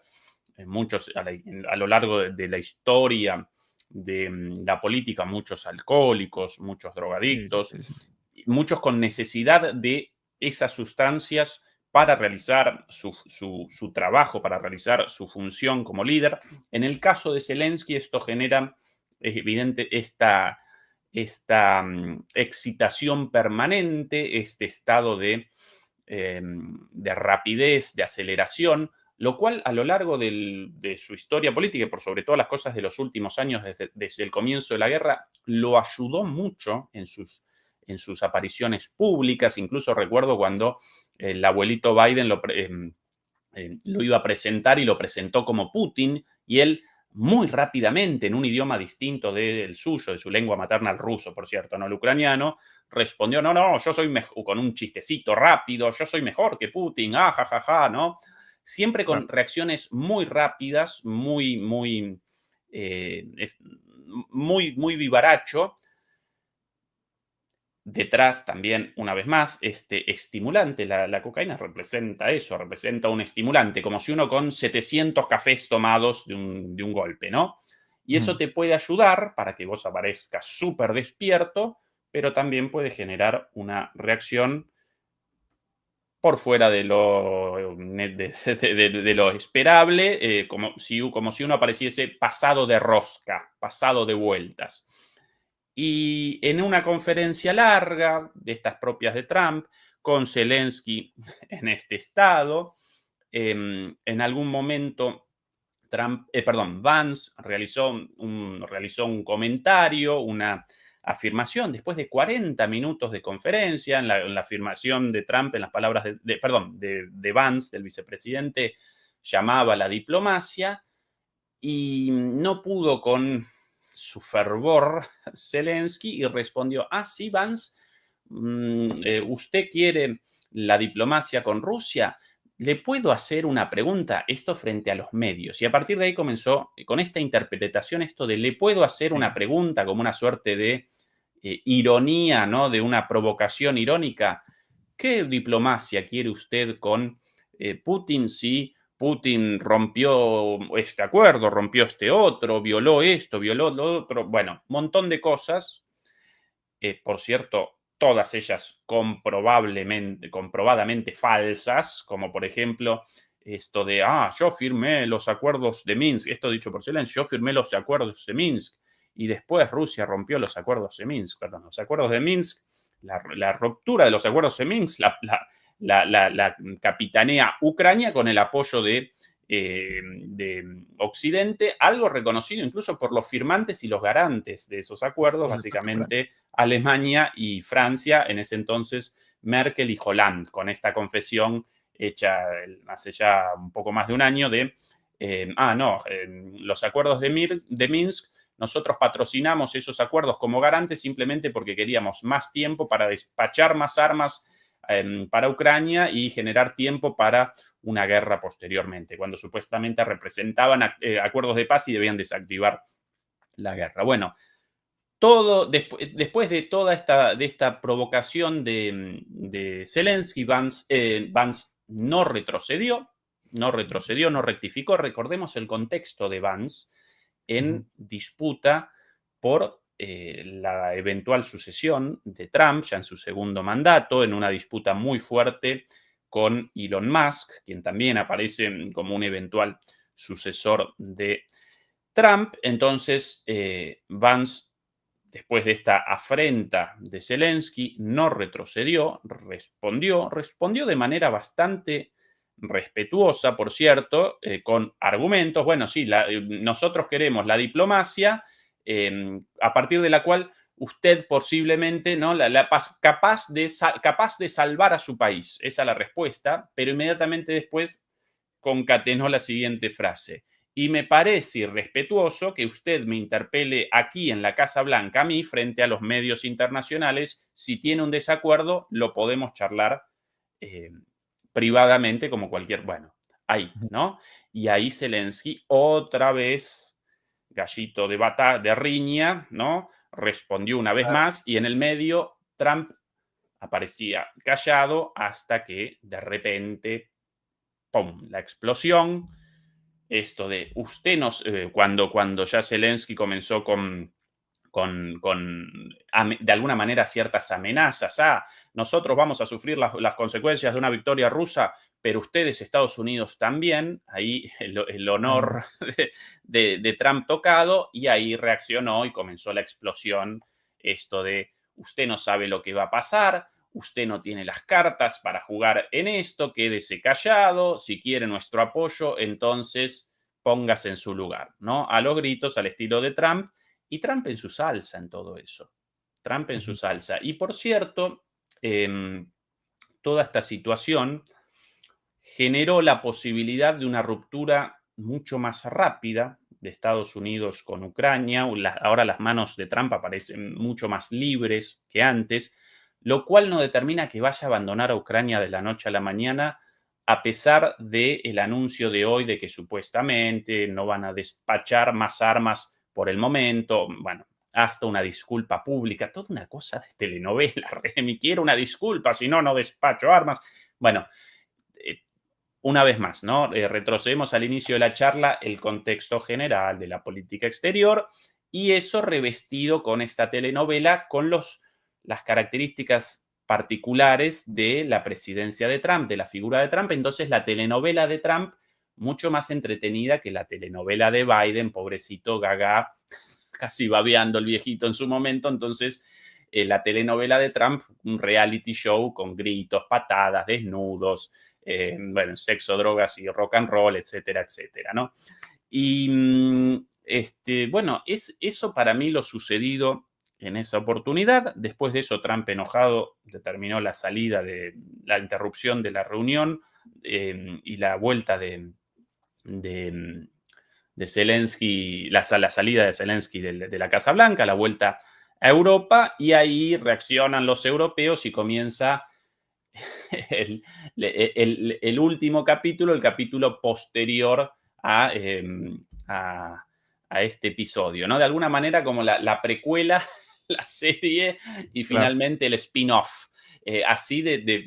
Muchos a lo largo de la historia de la política, muchos alcohólicos, muchos Sí, sí, drogadictos, sí, sí. muchos con necesidad de esas sustancias para realizar su trabajo, para realizar su función como líder. En el caso de Zelensky, esto genera, es evidente, esta excitación permanente, este estado de rapidez, de aceleración, lo cual a lo largo de su historia política y por sobre todas las cosas de los últimos años, desde el comienzo de la guerra, lo ayudó mucho en sus en sus apariciones públicas. Incluso recuerdo cuando el abuelito Biden lo iba a presentar y lo presentó como Putin, y él muy rápidamente, en un idioma distinto del suyo, de su lengua materna, el ruso, por cierto, no el ucraniano, respondió, no, yo soy mejor, con un chistecito rápido, yo soy mejor que Putin, jajaja, ¿no? Siempre con reacciones muy rápidas, muy vivaracho. Detrás también, una vez más, este estimulante. La cocaína representa eso, representa un estimulante, como si uno con 700 cafés tomados de un golpe, ¿no? Y eso te puede ayudar para que vos aparezcas súper despierto, pero también puede generar una reacción por fuera de lo esperable, como si uno apareciese pasado de rosca, pasado de vueltas. Y en una conferencia larga, de estas propias de Trump, con Zelensky en este estado, en algún momento Vance realizó un comentario, una afirmación, después de 40 minutos de conferencia, en la afirmación de Trump, en las palabras de Vance, del vicepresidente, llamaba a la diplomacia, y no pudo con su fervor Zelensky y respondió, sí, Vance, ¿usted quiere la diplomacia con Rusia? ¿Le puedo hacer una pregunta? Esto frente a los medios. Y a partir de ahí comenzó con esta interpretación, esto de le puedo hacer una pregunta, como una suerte de ironía, ¿no? De una provocación irónica. ¿Qué diplomacia quiere usted con Putin si Putin rompió este acuerdo, rompió este otro, violó esto, violó lo otro? Bueno, un montón de cosas. Por cierto, todas ellas comprobadamente falsas, como por ejemplo esto de, yo firmé los acuerdos de Minsk, esto dicho por Zelensky, yo firmé los acuerdos de Minsk, y después Rusia rompió los acuerdos de Minsk, perdón, los acuerdos de Minsk, la ruptura de los acuerdos de Minsk, la capitanea Ucrania con el apoyo de Occidente, algo reconocido incluso por los firmantes y los garantes de esos acuerdos, básicamente Alemania y Francia, en ese entonces Merkel y Hollande, con esta confesión hecha hace ya un poco más de un año de, los acuerdos de Minsk, nosotros patrocinamos esos acuerdos como garantes simplemente porque queríamos más tiempo para despachar más armas para Ucrania y generar tiempo para una guerra posteriormente, cuando supuestamente representaban acuerdos de paz y debían desactivar la guerra. Bueno, después de toda esta provocación de Zelensky, Vance no retrocedió, no rectificó. Recordemos el contexto de Vance en disputa por la eventual sucesión de Trump, ya en su segundo mandato, en una disputa muy fuerte con Elon Musk, quien también aparece como un eventual sucesor de Trump. Entonces, Vance, después de esta afrenta de Zelensky, no retrocedió, respondió de manera bastante respetuosa, por cierto, con argumentos. Bueno, sí, nosotros queremos la diplomacia, a partir de la cual usted posiblemente, ¿no? capaz de salvar a su país. Esa es la respuesta, pero inmediatamente después concatenó la siguiente frase. Y me parece irrespetuoso que usted me interpele aquí en la Casa Blanca a mí frente a los medios internacionales. Si tiene un desacuerdo, lo podemos charlar privadamente como cualquier, bueno, ahí, ¿no? Y ahí Zelensky otra vez, gallito de riña, ¿no? Respondió una vez más y en el medio Trump aparecía callado hasta que de repente, ¡pum!, la explosión. Esto de usted nos, cuando ya Zelensky comenzó de alguna manera ciertas amenazas. Nosotros vamos a sufrir las consecuencias de una victoria rusa, pero ustedes, Estados Unidos, también. Ahí el honor de Trump tocado, y ahí reaccionó y comenzó la explosión. Esto de usted no sabe lo que va a pasar, usted no tiene las cartas para jugar en esto, quédese callado, si quiere nuestro apoyo, entonces póngase en su lugar, ¿no? A los gritos, al estilo de Trump. Y Trump en su salsa en todo eso. Trump en su salsa. Y por cierto, toda esta situación generó la posibilidad de una ruptura mucho más rápida de Estados Unidos con Ucrania. Ahora las manos de Trump aparecen mucho más libres que antes, lo cual no determina que vaya a abandonar a Ucrania de la noche a la mañana, a pesar del anuncio de hoy de que supuestamente no van a despachar más armas por el momento. Bueno, hasta una disculpa pública, toda una cosa de telenovela. Me quiero una disculpa, si no, no despacho armas. Bueno, una vez más, ¿no? Retrocedemos al inicio de la charla, el contexto general de la política exterior y eso revestido con esta telenovela, con las características particulares de la presidencia de Trump, de la figura de Trump. Entonces, la telenovela de Trump, mucho más entretenida que la telenovela de Biden, pobrecito Gaga, casi babeando el viejito en su momento. Entonces, la telenovela de Trump, un reality show con gritos, patadas, desnudos, bueno, sexo, drogas y rock and roll, etcétera, etcétera, ¿no? Y bueno, eso para mí lo sucedido en esa oportunidad. Después de eso, Trump enojado determinó la salida la interrupción de la reunión y la vuelta de Zelensky, la salida de Zelensky de la Casa Blanca, la vuelta a Europa, y ahí reaccionan los europeos y comienza el último capítulo, el capítulo posterior a este episodio, ¿no? De alguna manera como la precuela, la serie y finalmente el spin-off. Así de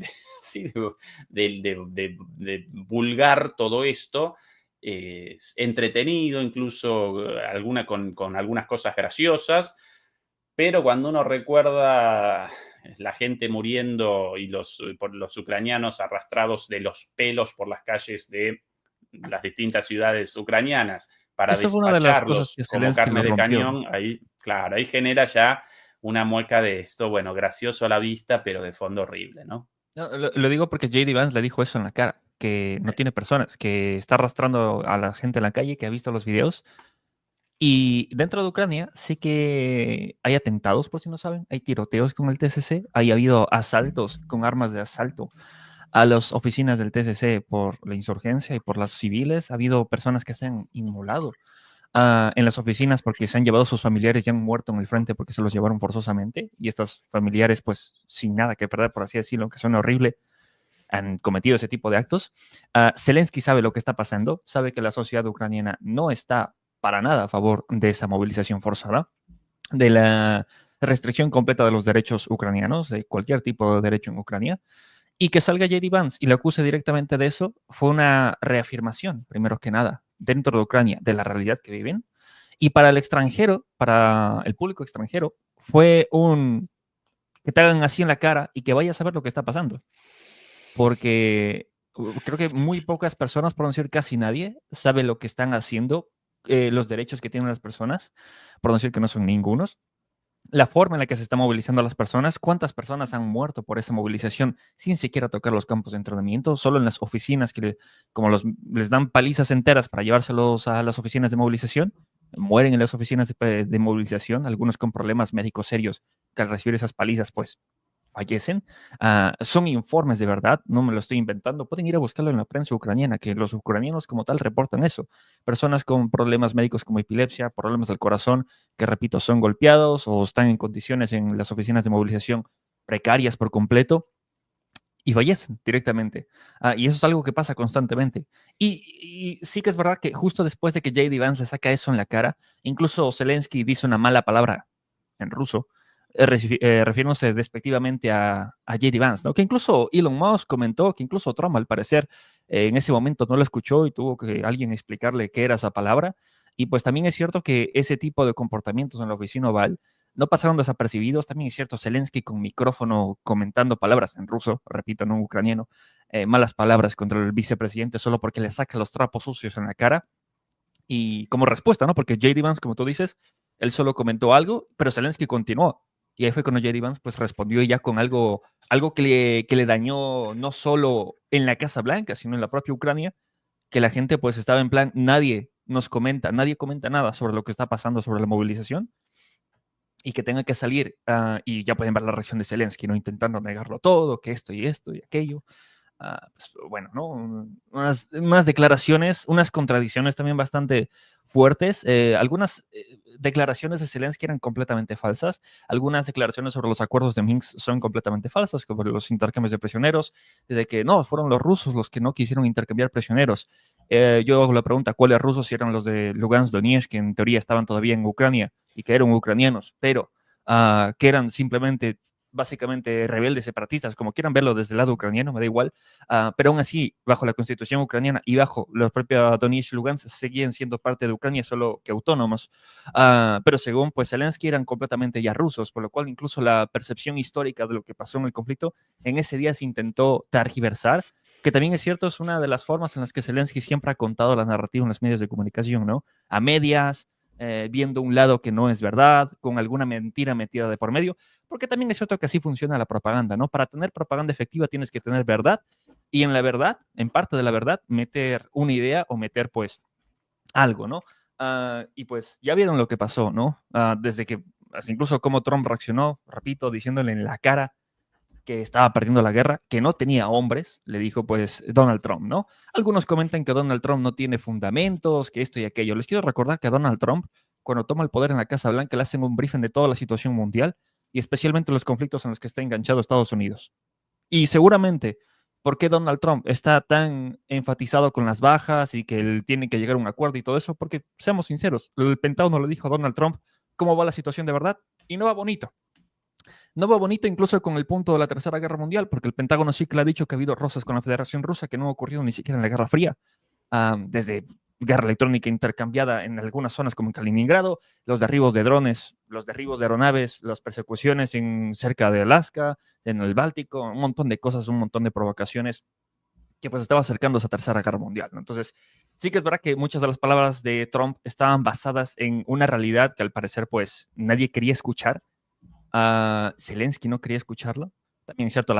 vulgar todo esto, entretenido, incluso con algunas cosas graciosas, pero cuando uno recuerda la gente muriendo y los ucranianos arrastrados de los pelos por las calles de las distintas ciudades ucranianas para Eso fue una de las cosas despacharlos que como Zelensky carne lo de rompió. cañón, ahí, claro, ahí genera ya una mueca de esto, bueno, gracioso a la vista, pero de fondo horrible, ¿no? No, lo digo porque J.D. Vance le dijo eso en la cara, que no tiene personas, que está arrastrando a la gente en la calle, que ha visto los videos. Y dentro de Ucrania sí que hay atentados, por si no saben, hay tiroteos con el TCC, ha habido asaltos con armas de asalto a las oficinas del TCC por la insurgencia y por las civiles. Ha habido personas que se han inmolado en las oficinas porque se han llevado a sus familiares y han muerto en el frente porque se los llevaron forzosamente. Y estos familiares, pues sin nada que perder, por así decirlo, aunque suena horrible, han cometido ese tipo de actos. Zelensky sabe lo que está pasando, sabe que la sociedad ucraniana no está para nada a favor de esa movilización forzada, de la restricción completa de los derechos ucranianos, de cualquier tipo de derecho en Ucrania. Y que salga J.D. Vance y le acuse directamente de eso fue una reafirmación, primero que nada, dentro de Ucrania, de la realidad que viven. Y para el extranjero, para el público extranjero, fue que te hagan así en la cara y que vayas a ver lo que está pasando. Porque creo que muy pocas personas, por no decir casi nadie, sabe lo que están haciendo, los derechos que tienen las personas, por no decir que no son ningunos, la forma en la que se está movilizando a las personas, cuántas personas han muerto por esa movilización sin siquiera tocar los campos de entrenamiento, solo en las oficinas que como les dan palizas enteras para llevárselos a las oficinas de movilización, mueren en las oficinas de movilización, algunos con problemas médicos serios que al recibir esas palizas pues fallecen. Son informes de verdad, no me lo estoy inventando. Pueden ir a buscarlo en la prensa ucraniana, que los ucranianos como tal reportan eso. Personas con problemas médicos como epilepsia, problemas del corazón, que repito, son golpeados o están en condiciones en las oficinas de movilización precarias por completo y fallecen directamente. Y eso es algo que pasa constantemente. Y sí que es verdad que justo después de que J.D. Vance le saca eso en la cara, incluso Zelensky dice una mala palabra en ruso, refiriéndose despectivamente a J.D. Vance, ¿no? Que incluso Elon Musk comentó, que incluso Trump al parecer en ese momento no lo escuchó y tuvo que alguien explicarle qué era esa palabra. Y pues también es cierto que ese tipo de comportamientos en la oficina oval no pasaron desapercibidos. También es cierto, Zelensky con micrófono comentando palabras en ruso, repito, no en ucraniano, malas palabras contra el vicepresidente solo porque le saca los trapos sucios en la cara. Y como respuesta, ¿no? Porque J.D. Vance, como tú dices, él solo comentó algo, pero Zelensky continuó. Y ahí fue cuando J.D. Vance pues respondió ya con algo que le dañó no solo en la Casa Blanca, sino en la propia Ucrania, que la gente pues estaba en plan, nadie comenta nada sobre lo que está pasando, sobre la movilización. y que tenga que salir, y ya pueden ver la reacción de Zelensky, ¿no? Intentando negarlo todo, que esto y aquello. Pues, bueno, ¿no? Unas declaraciones, unas contradicciones también bastante fuertes. Algunas declaraciones de Zelensky eran completamente falsas. Algunas declaraciones sobre los acuerdos de Minsk son completamente falsas, como los intercambios de prisioneros, de que no, fueron los rusos los que no quisieron intercambiar prisioneros. Yo hago la pregunta, ¿cuáles rusos? Si eran los de Lugansk, Donetsk, que en teoría estaban todavía en Ucrania y que eran ucranianos, pero que eran simplemente básicamente rebeldes, separatistas, como quieran verlo desde el lado ucraniano, me da igual, pero aún así, bajo la constitución ucraniana y bajo los propios Donetsk y Lugansk, seguían siendo parte de Ucrania, solo que autónomos. Pero según pues Zelensky eran completamente ya rusos, por lo cual incluso la percepción histórica de lo que pasó en el conflicto en ese día se intentó tergiversar, que también es cierto, es una de las formas en las que Zelensky siempre ha contado la narrativa en los medios de comunicación, ¿no? A medias, viendo un lado que no es verdad, con alguna mentira metida de por medio, porque también es cierto que así funciona la propaganda, ¿no? Para tener propaganda efectiva tienes que tener verdad y en la verdad, en parte de la verdad, meter una idea o meter pues algo, ¿no? Y pues ya vieron lo que pasó, ¿no? Desde que, incluso cómo Trump reaccionó, repito, diciéndole en la cara que estaba perdiendo la guerra, que no tenía hombres, le dijo pues Donald Trump, ¿no? Algunos comentan que Donald Trump no tiene fundamentos, que esto y aquello. Les quiero recordar que a Donald Trump, cuando toma el poder en la Casa Blanca, le hacen un briefing de toda la situación mundial y especialmente los conflictos en los que está enganchado Estados Unidos. Y seguramente, ¿por qué Donald Trump está tan enfatizado con las bajas y que él tiene que llegar a un acuerdo y todo eso? Porque, seamos sinceros, el Pentágono le dijo a Donald Trump cómo va la situación de verdad y no va bonito. No va bonito incluso con el punto de la Tercera Guerra Mundial, porque el Pentágono sí que le ha dicho que ha habido roces con la Federación Rusa que no ha ocurrido ni siquiera en la Guerra Fría, desde guerra electrónica intercambiada en algunas zonas como en Kaliningrado, los derribos de drones, los derribos de aeronaves, las persecuciones cerca de Alaska, en el Báltico, un montón de cosas, un montón de provocaciones que pues estaba acercando a esa Tercera Guerra Mundial, ¿no? Entonces, sí que es verdad que muchas de las palabras de Trump estaban basadas en una realidad que al parecer pues nadie quería escuchar. Zelensky no quería escucharlo. También es cierto,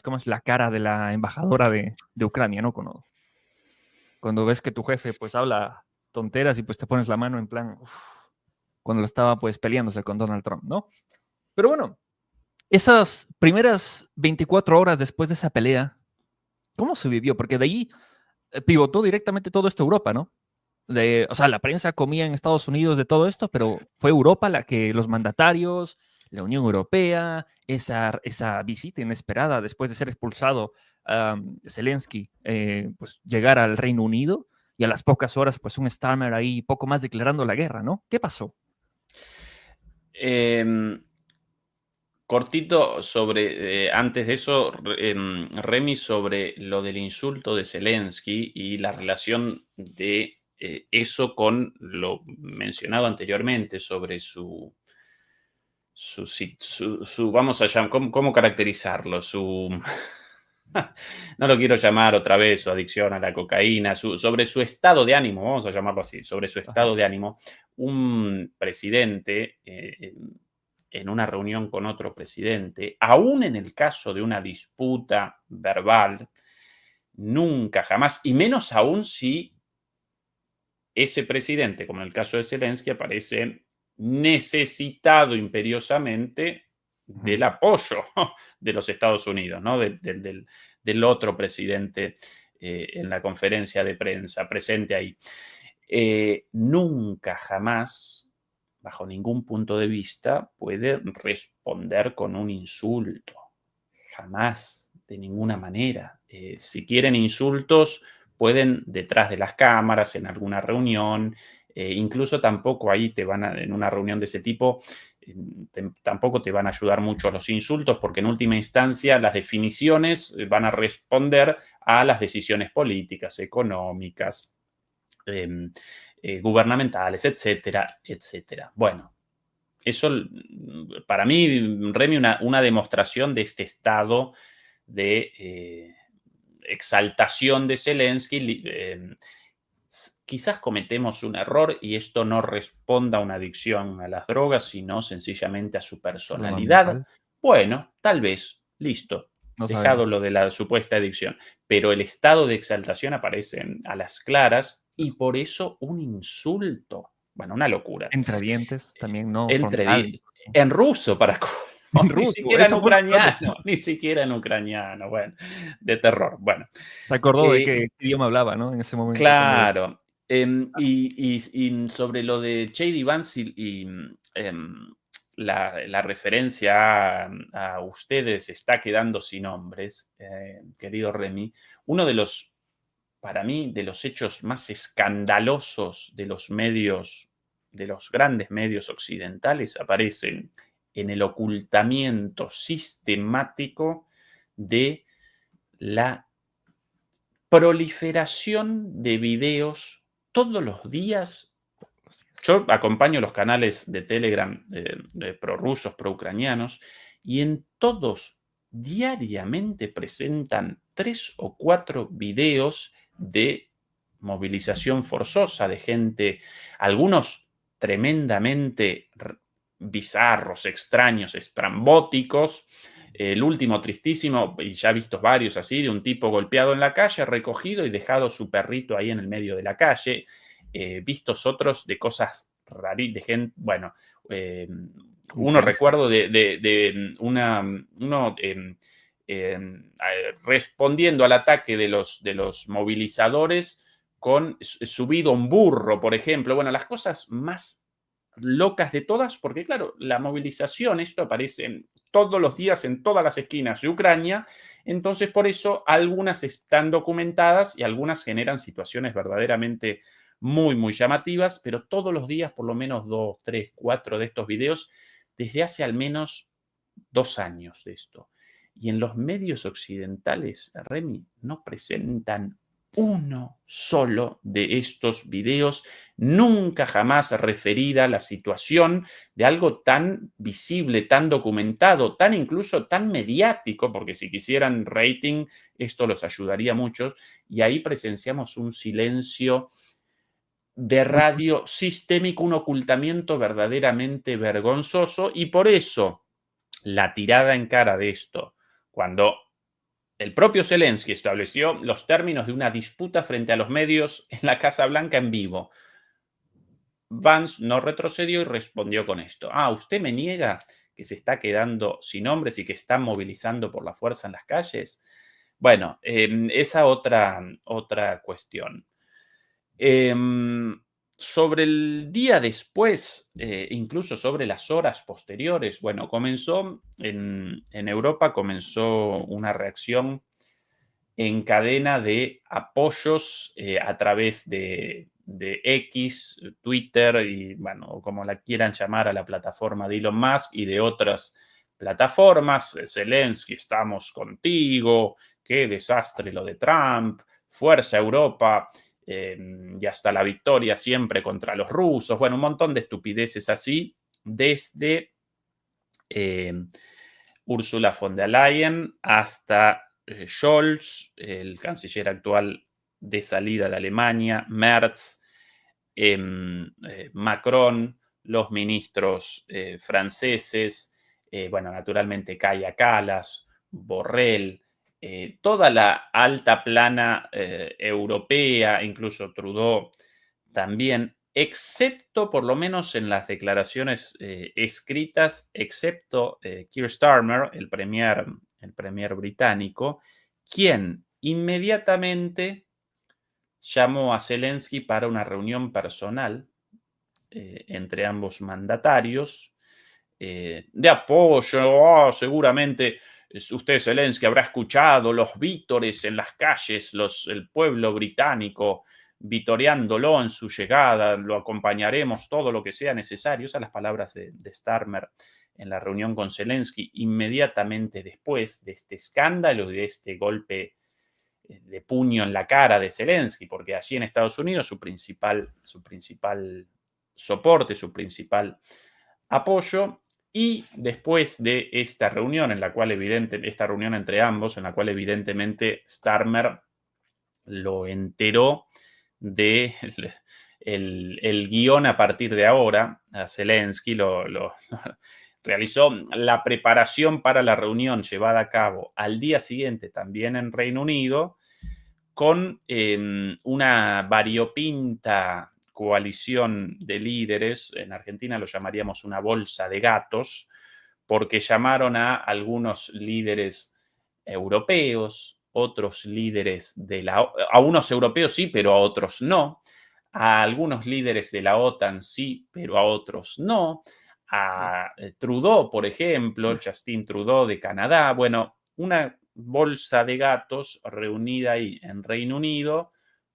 ¿cómo es la cara de la embajadora de Ucrania, ¿no? Cuando ves que tu jefe pues habla tonteras y pues te pones la mano en plan, uf, cuando lo estaba pues peleándose con Donald Trump, ¿no? Pero bueno, esas primeras 24 horas después de esa pelea, ¿cómo se vivió? Porque de ahí pivotó directamente todo esto a Europa, ¿no? O sea, la prensa comía en Estados Unidos de todo esto, pero fue Europa la que los mandatarios, la Unión Europea, esa visita inesperada después de ser expulsado Zelensky, pues llegar al Reino Unido y a las pocas horas, pues un Starmer ahí poco más declarando la guerra, ¿no? ¿Qué pasó? Cortito sobre, antes de eso, Remy, sobre lo del insulto de Zelensky y la relación de eso con lo mencionado anteriormente sobre vamos a llamar, ¿cómo caracterizarlo? No lo quiero llamar otra vez su adicción a la cocaína, sobre su estado de ánimo, vamos a llamarlo así, sobre su estado de ánimo. Un presidente, en una reunión con otro presidente, aún en el caso de una disputa verbal, nunca, jamás, y menos aún si ese presidente, como en el caso de Zelensky, aparece necesitado imperiosamente del apoyo de los Estados Unidos, ¿no? Del otro presidente en la conferencia de prensa, presente ahí. Nunca, jamás, bajo ningún punto de vista, puede responder con un insulto. Jamás, de ninguna manera. Si quieren insultos, pueden detrás de las cámaras, en alguna reunión, incluso tampoco ahí en una reunión de ese tipo, tampoco te van a ayudar mucho los insultos, porque en última instancia las definiciones van a responder a las decisiones políticas, económicas, gubernamentales, etcétera, etcétera. Bueno, eso para mí, Remy, una demostración de este estado de exaltación de Zelensky. Quizás cometemos un error y esto no responda a una adicción a las drogas, sino sencillamente a su personalidad. Bueno, tal vez, listo, No dejado sabemos. lo de la supuesta adicción, pero el estado de exaltación aparece a las claras y por eso un insulto. Bueno, una locura. Entre dientes también, no Entre frontales. en ruso para En colmo, ni ruso, siquiera en eso fue lo peor de ucraniano, todo. ni siquiera en ucraniano, bueno, de terror. Bueno, Se acordó de eh, qué idioma hablaba, ¿no? En ese momento cuando claro. Y sobre lo de J.D. Vance la referencia a ustedes está quedando sin hombres, querido Remy, uno de los, para mí, de los hechos más escandalosos de los medios, de los grandes medios occidentales, aparecen en el ocultamiento sistemático de la proliferación de videos todos los días. Yo acompaño los canales de Telegram de prorrusos, proucranianos, y en todos diariamente presentan 3 o 4 videos de movilización forzosa de gente, algunos tremendamente bizarros, extraños, estrambóticos. El último tristísimo, y ya he visto varios así, de un tipo golpeado en la calle, recogido y dejado su perrito ahí en el medio de la calle. Vistos otros de cosas rarísimas, de gente, bueno, ¿cómo uno puede ser? recuerdo uno respondiendo al ataque de los movilizadores con subido a un burro, por ejemplo. Bueno, las cosas más locas de todas, porque claro, la movilización, esto aparece todos los días en todas las esquinas de Ucrania, entonces por eso algunas están documentadas y algunas generan situaciones verdaderamente muy, muy llamativas, pero todos los días por lo menos 2, 3, 4 de estos videos desde hace al menos 2 años de esto. Y en los medios occidentales, Remy, no presentan uno solo de estos videos, nunca jamás referida a la situación de algo tan visible, tan documentado, tan incluso tan mediático, porque si quisieran rating, esto los ayudaría mucho, y ahí presenciamos un silencio de Muy triste. radio sistémico, un ocultamiento verdaderamente vergonzoso, y por eso la tirada en cara de esto, cuando el propio Zelensky estableció los términos de una disputa frente a los medios en la Casa Blanca en vivo, Vance no retrocedió y respondió con esto. ¿Usted me niega que se está quedando sin hombres y que están movilizando por la fuerza en las calles? Bueno, esa otra cuestión. Sobre el día después, incluso sobre las horas posteriores, bueno, comenzó en Europa, comenzó una reacción en cadena de apoyos a través de X, Twitter y, bueno, como la quieran llamar a la plataforma de Elon Musk y de otras plataformas. Zelensky, estamos contigo, qué desastre lo de Trump, fuerza Europa, y hasta la victoria siempre contra los rusos. Bueno, un montón de estupideces así, desde eh, Ursula von der Leyen hasta Scholz, el canciller actual de salida de Alemania, Merz, Macron, los ministros franceses, bueno, naturalmente Kaja Kallas, Borrell, toda la alta plana europea, incluso Trudeau también, excepto por lo menos en las declaraciones escritas, excepto Keir Starmer, el premier británico, quien inmediatamente llamó a Zelensky para una reunión personal entre ambos mandatarios de apoyo. Seguramente usted, Zelensky, habrá escuchado los vítores en las calles, el pueblo británico vitoreándolo en su llegada, lo acompañaremos todo lo que sea necesario. Esas son las palabras de Starmer en la reunión con Zelensky inmediatamente después de este escándalo y de este golpe de puño en la cara de Zelensky, porque allí en Estados Unidos su principal soporte, su principal apoyo. Y después de esta reunión, esta reunión entre ambos, en la cual evidentemente Starmer lo enteró de el guión a partir de ahora, a Zelensky realizó la preparación para la reunión llevada a cabo al día siguiente también en Reino Unido, con una variopinta coalición de líderes, en Argentina lo llamaríamos una bolsa de gatos, porque llamaron a algunos líderes europeos, otros líderes a unos europeos sí, pero a otros no, a algunos líderes de la OTAN sí, pero a otros no, a Trudeau, por ejemplo, Justin Trudeau de Canadá, bueno, una bolsa de gatos reunida ahí en Reino Unido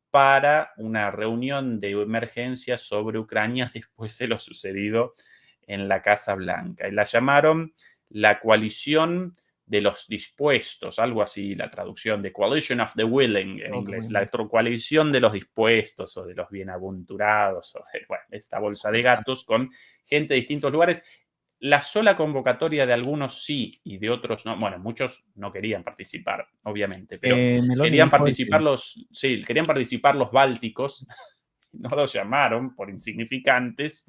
para una reunión de emergencia sobre Ucrania después de lo sucedido en la Casa Blanca. Y la llamaron la coalición de los dispuestos, algo así, la traducción de Coalition of the Willing en inglés, la coalición de los dispuestos o de los bienaventurados, o de, bueno, esta bolsa de gatos con gente de distintos lugares. La sola convocatoria de algunos sí y de otros no. Bueno, muchos no querían participar, obviamente, pero querían participar querían participar los bálticos, no los llamaron por insignificantes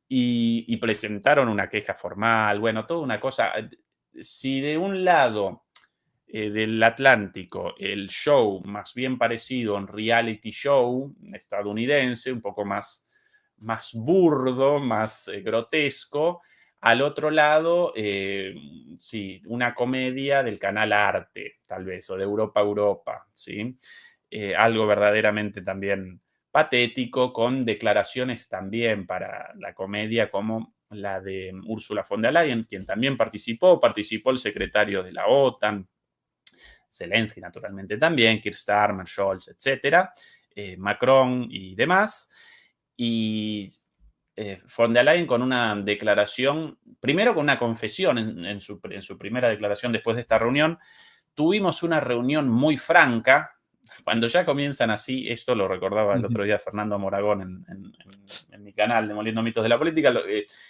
y presentaron una queja formal. Bueno, toda una cosa. Si de un lado del Atlántico el show más bien parecido a un reality show estadounidense, un poco más burdo, más grotesco, al otro lado, sí, una comedia del canal Arte, tal vez, o de Europa a Europa, ¿sí? Algo verdaderamente también patético, con declaraciones también para la comedia como la de Ursula von der Leyen, quien también participó el secretario de la OTAN, Zelensky naturalmente también, Keir Starmer, Scholz, etcétera, Macron y demás. Y von der Leyen con una declaración, primero con una confesión en su primera declaración después de esta reunión. Tuvimos una reunión muy franca. Cuando ya comienzan así, esto lo recordaba el otro día Fernando Moragón en mi canal de Moliendo Mitos de la Política,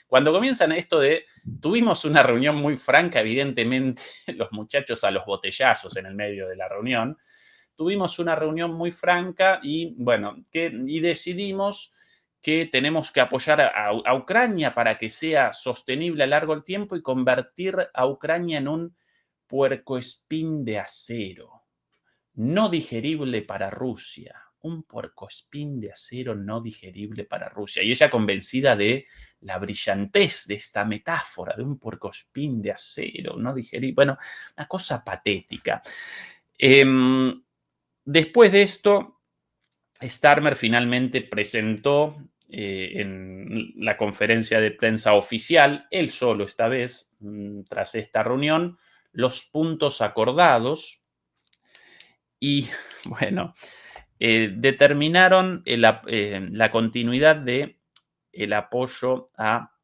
cuando comienzan esto de tuvimos una reunión muy franca, evidentemente los muchachos a los botellazos en el medio de la reunión, tuvimos una reunión muy franca y bueno, y decidimos que tenemos que apoyar a Ucrania para que sea sostenible a largo tiempo y convertir a Ucrania en un puercoespín de acero, no digerible para Rusia. Un puercoespín de acero no digerible para Rusia. Y ella convencida de la brillantez de esta metáfora de un puercoespín de acero no digerible. Bueno, una cosa patética. Después de esto, Starmer finalmente presentó en la conferencia de prensa oficial, él solo esta vez, tras esta reunión, los puntos acordados y, bueno, determinaron la continuidad de el apoyo a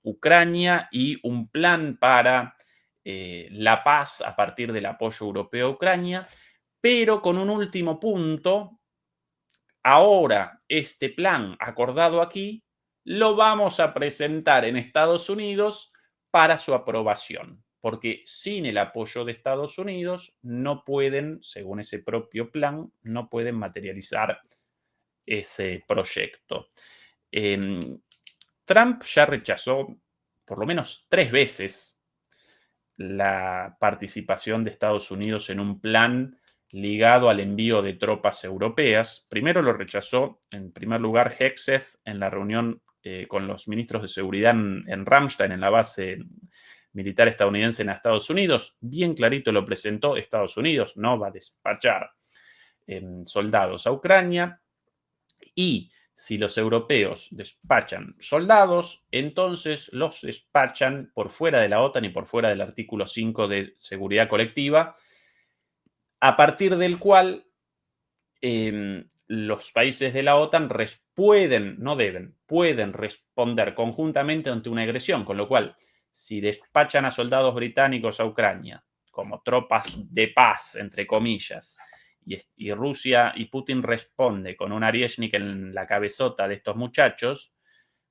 Ucrania y un plan para la paz a partir del apoyo europeo a Ucrania, pero con un último punto. Ahora, este plan acordado aquí lo vamos a presentar en Estados Unidos para su aprobación, porque sin el apoyo de Estados Unidos no pueden, según ese propio plan, no pueden materializar ese proyecto. Trump ya rechazó por lo menos 3 veces la participación de Estados Unidos en un plan ligado al envío de tropas europeas. Primero lo rechazó, en primer lugar, Hegseth en la reunión con los ministros de seguridad en Ramstein, en la base militar estadounidense en Estados Unidos. Bien clarito lo presentó: Estados Unidos no va a despachar soldados a Ucrania, y si los europeos despachan soldados, entonces los despachan por fuera de la OTAN y por fuera del artículo 5 de seguridad colectiva, a partir del cual los países de la OTAN pueden responder conjuntamente ante una agresión, con lo cual, si despachan a soldados británicos a Ucrania como tropas de paz, entre comillas, y Rusia y Putin responde con un Arieshnik en la cabezota de estos muchachos,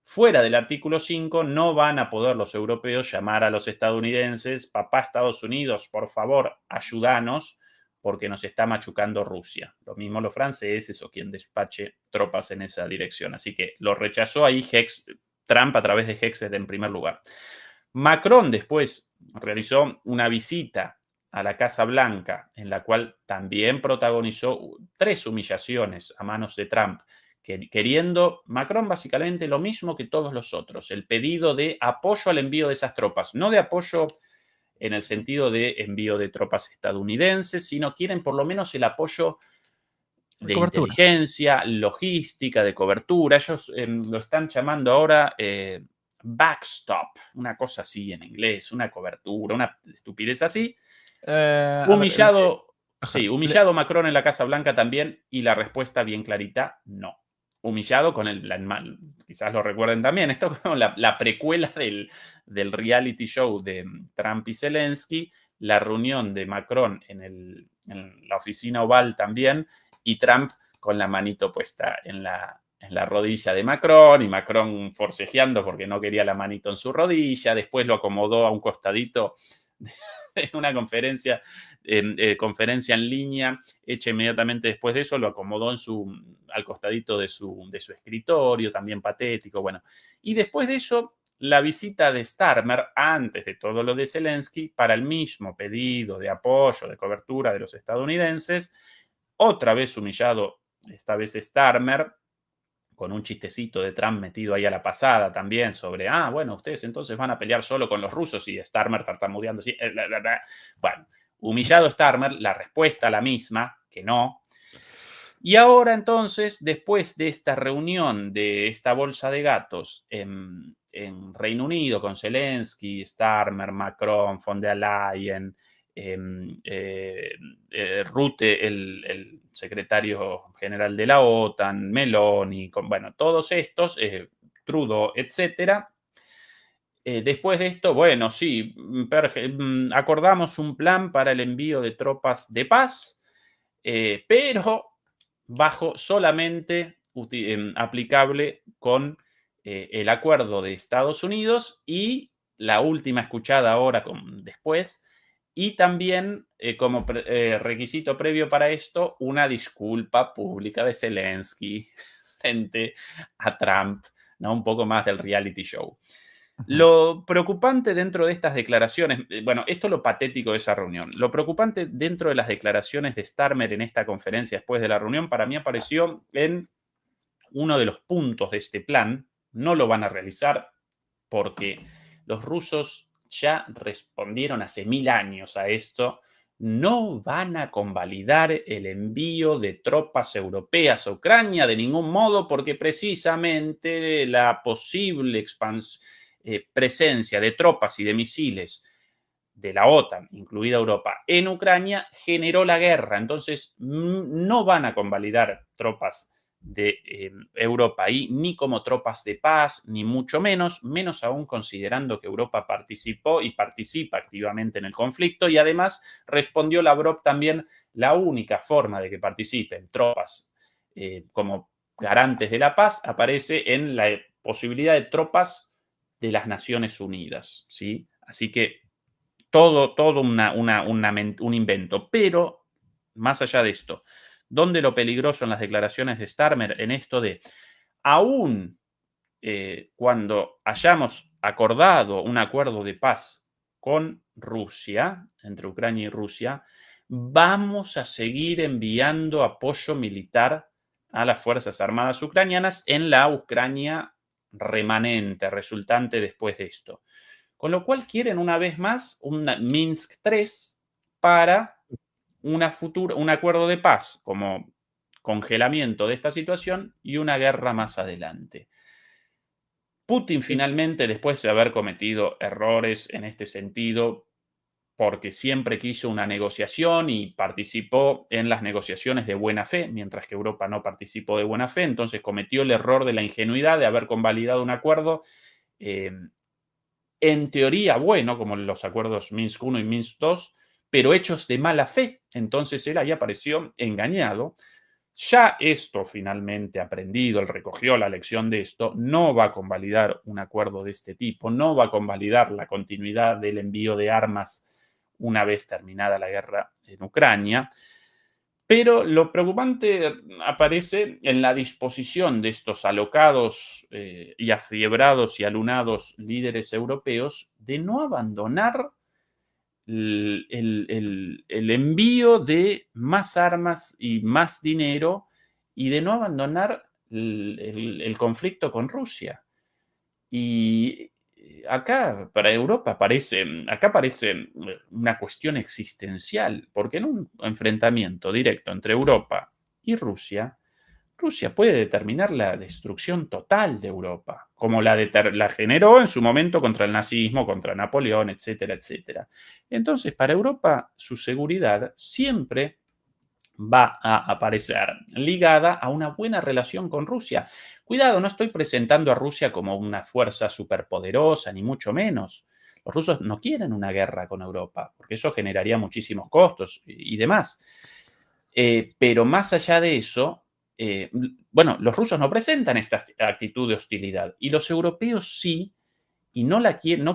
fuera del artículo 5 no van a poder los europeos llamar a los estadounidenses: papá Estados Unidos, por favor, ayúdanos, porque nos está machucando Rusia. Lo mismo los franceses o quien despache tropas en esa dirección. Así que lo rechazó ahí Trump a través de Hegseth en primer lugar. Macron después realizó una visita a la Casa Blanca, en la cual también protagonizó 3 humillaciones a manos de Trump, queriendo Macron básicamente lo mismo que todos los otros, el pedido de apoyo al envío de esas tropas, no de apoyo en el sentido de envío de tropas estadounidenses, sino quieren por lo menos el apoyo de Cobertura. inteligencia, logística, de cobertura. Ellos lo están llamando ahora backstop, una cosa así en inglés, una cobertura, una estupidez así. A ver, Humillado, ajá. sí, humillado Macron en la Casa Blanca también, y la respuesta bien clarita, no. Humillado con quizás lo recuerden también, esto como la precuela del reality show de Trump y Zelensky, la reunión de Macron en la oficina oval también, y Trump con la manito puesta en la rodilla de Macron, y Macron forcejeando porque no quería la manito en su rodilla, después lo acomodó a un costadito en una conferencia en línea, hecha inmediatamente después de eso, lo acomodó al costadito de su escritorio, también patético, bueno. Y después de eso, la visita de Starmer, antes de todo lo de Zelensky, para el mismo pedido de apoyo, de cobertura de los estadounidenses, otra vez humillado, esta vez Starmer, con un chistecito de Trump metido ahí a la pasada también sobre, bueno, ustedes entonces van a pelear solo con los rusos, y Starmer tartamudeando así. Bueno, humillado Starmer, la respuesta la misma, que no. Y ahora entonces, después de esta reunión de esta bolsa de gatos en Reino Unido con Zelensky, Starmer, Macron, von der Leyen, Rutte, el secretario general de la OTAN, Meloni, bueno, todos estos, Trudeau, etcétera. Después de esto, bueno, sí, acordamos un plan para el envío de tropas de paz, pero solamente aplicable con el acuerdo de Estados Unidos y la última escuchada ahora después, y también como requisito previo para esto, una disculpa pública de Zelensky frente a Trump, ¿no? Un poco más del reality show. Lo preocupante dentro de estas declaraciones, bueno, esto es lo patético de esa reunión. Lo preocupante dentro de las declaraciones de Starmer en esta conferencia después de la reunión, para mí apareció en uno de los puntos de este plan. No lo van a realizar porque los rusos ya respondieron hace 1000 años a esto. No van a convalidar el envío de tropas europeas a Ucrania de ningún modo, porque precisamente la posible presencia de tropas y de misiles de la OTAN, incluida Europa, en Ucrania, generó la guerra. Entonces, no van a convalidar tropas de Europa ahí, ni como tropas de paz, ni mucho menos aún considerando que Europa participó y participa activamente en el conflicto, y además respondió Lavrov también, la única forma de que participen tropas como garantes de la paz aparece en la posibilidad de tropas de las Naciones Unidas, ¿sí? Así que todo un invento. Pero, más allá de esto, ¿dónde lo peligroso en las declaraciones de Starmer? En esto de, aún cuando hayamos acordado un acuerdo de paz con Rusia, entre Ucrania y Rusia, vamos a seguir enviando apoyo militar a las Fuerzas Armadas ucranianas en la Ucrania remanente, resultante después de esto. Con lo cual quieren una vez más un Minsk III para un acuerdo de paz como congelamiento de esta situación y una guerra más adelante. Putin finalmente, después de haber cometido errores en este sentido, porque siempre quiso una negociación y participó en las negociaciones de buena fe, mientras que Europa no participó de buena fe, entonces cometió el error de la ingenuidad de haber convalidado un acuerdo en teoría bueno, como los acuerdos Minsk I y Minsk II, pero hechos de mala fe. Entonces él ahí apareció engañado. Ya esto finalmente aprendido, él recogió la lección de esto, no va a convalidar un acuerdo de este tipo, no va a convalidar la continuidad del envío de armas una vez terminada la guerra en Ucrania. Pero lo preocupante aparece en la disposición de estos alocados y afiebrados y alunados líderes europeos de no abandonar el envío de más armas y más dinero, y de no abandonar el conflicto con Rusia. Y acá, para Europa, parece una cuestión existencial, porque en un enfrentamiento directo entre Europa y Rusia, Rusia puede determinar la destrucción total de Europa, como la generó en su momento contra el nazismo, contra Napoleón, etcétera, etcétera. Entonces, para Europa, su seguridad siempre va a aparecer ligada a una buena relación con Rusia. Cuidado, no estoy presentando a Rusia como una fuerza superpoderosa, ni mucho menos. Los rusos no quieren una guerra con Europa, porque eso generaría muchísimos costos y demás. Pero más allá de eso, bueno, los rusos no presentan esta actitud de hostilidad y los europeos sí, y no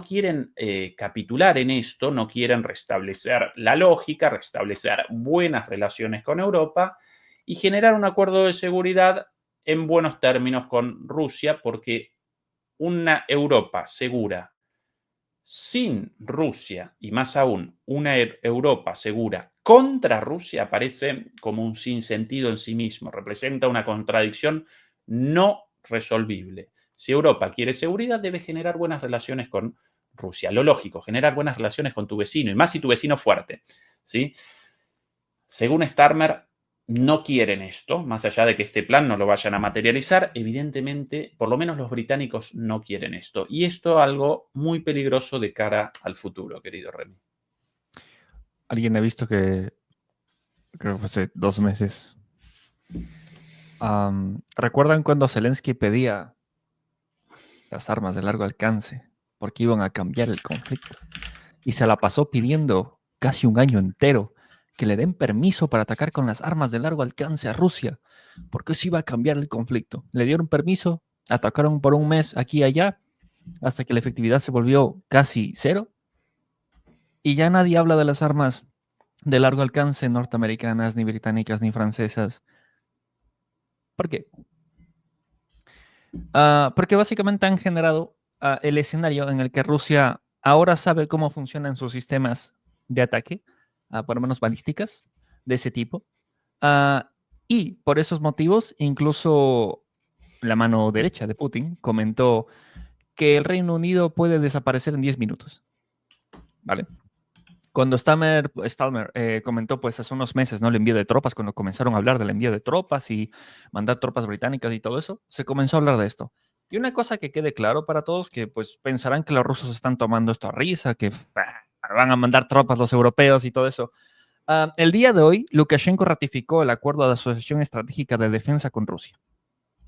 quieren capitular en esto, no quieren restablecer la lógica, restablecer buenas relaciones con Europa y generar un acuerdo de seguridad en buenos términos con Rusia, porque una Europa segura sin Rusia, y más aún una Europa segura contra Rusia, parece como un sinsentido en sí mismo, representa una contradicción no resolvible. Si Europa quiere seguridad, debe generar buenas relaciones con Rusia. Lo lógico, generar buenas relaciones con tu vecino, y más si tu vecino es fuerte, ¿sí? Según Starmer, no quieren esto, más allá de que este plan no lo vayan a materializar, evidentemente, por lo menos los británicos no quieren esto. Y esto es algo muy peligroso de cara al futuro, querido Remy. Alguien ha visto que, creo que fue hace 2 meses, ¿recuerdan cuando Zelensky pedía las armas de largo alcance porque iban a cambiar el conflicto? Y se la pasó pidiendo casi un año entero que le den permiso para atacar con las armas de largo alcance a Rusia, porque eso iba a cambiar el conflicto. Le dieron permiso, atacaron por un mes aquí y allá, hasta que la efectividad se volvió casi cero, y ya nadie habla de las armas de largo alcance norteamericanas, ni británicas, ni francesas. ¿Por qué? Porque básicamente han generado el escenario en el que Rusia ahora sabe cómo funcionan sus sistemas de ataque, por lo menos balísticas, de ese tipo. Y por esos motivos, incluso la mano derecha de Putin comentó que el Reino Unido puede desaparecer en 10 minutos. ¿Vale? Cuando Stalmer comentó, pues hace unos meses, ¿no? El envío de tropas, cuando comenzaron a hablar del envío de tropas y mandar tropas británicas y todo eso, se comenzó a hablar de esto. Y una cosa que quede claro para todos, que pues pensarán que los rusos están tomando esto a risa, que van a mandar tropas los europeos y todo eso. El día de hoy, Lukashenko ratificó el acuerdo de asociación estratégica de defensa con Rusia.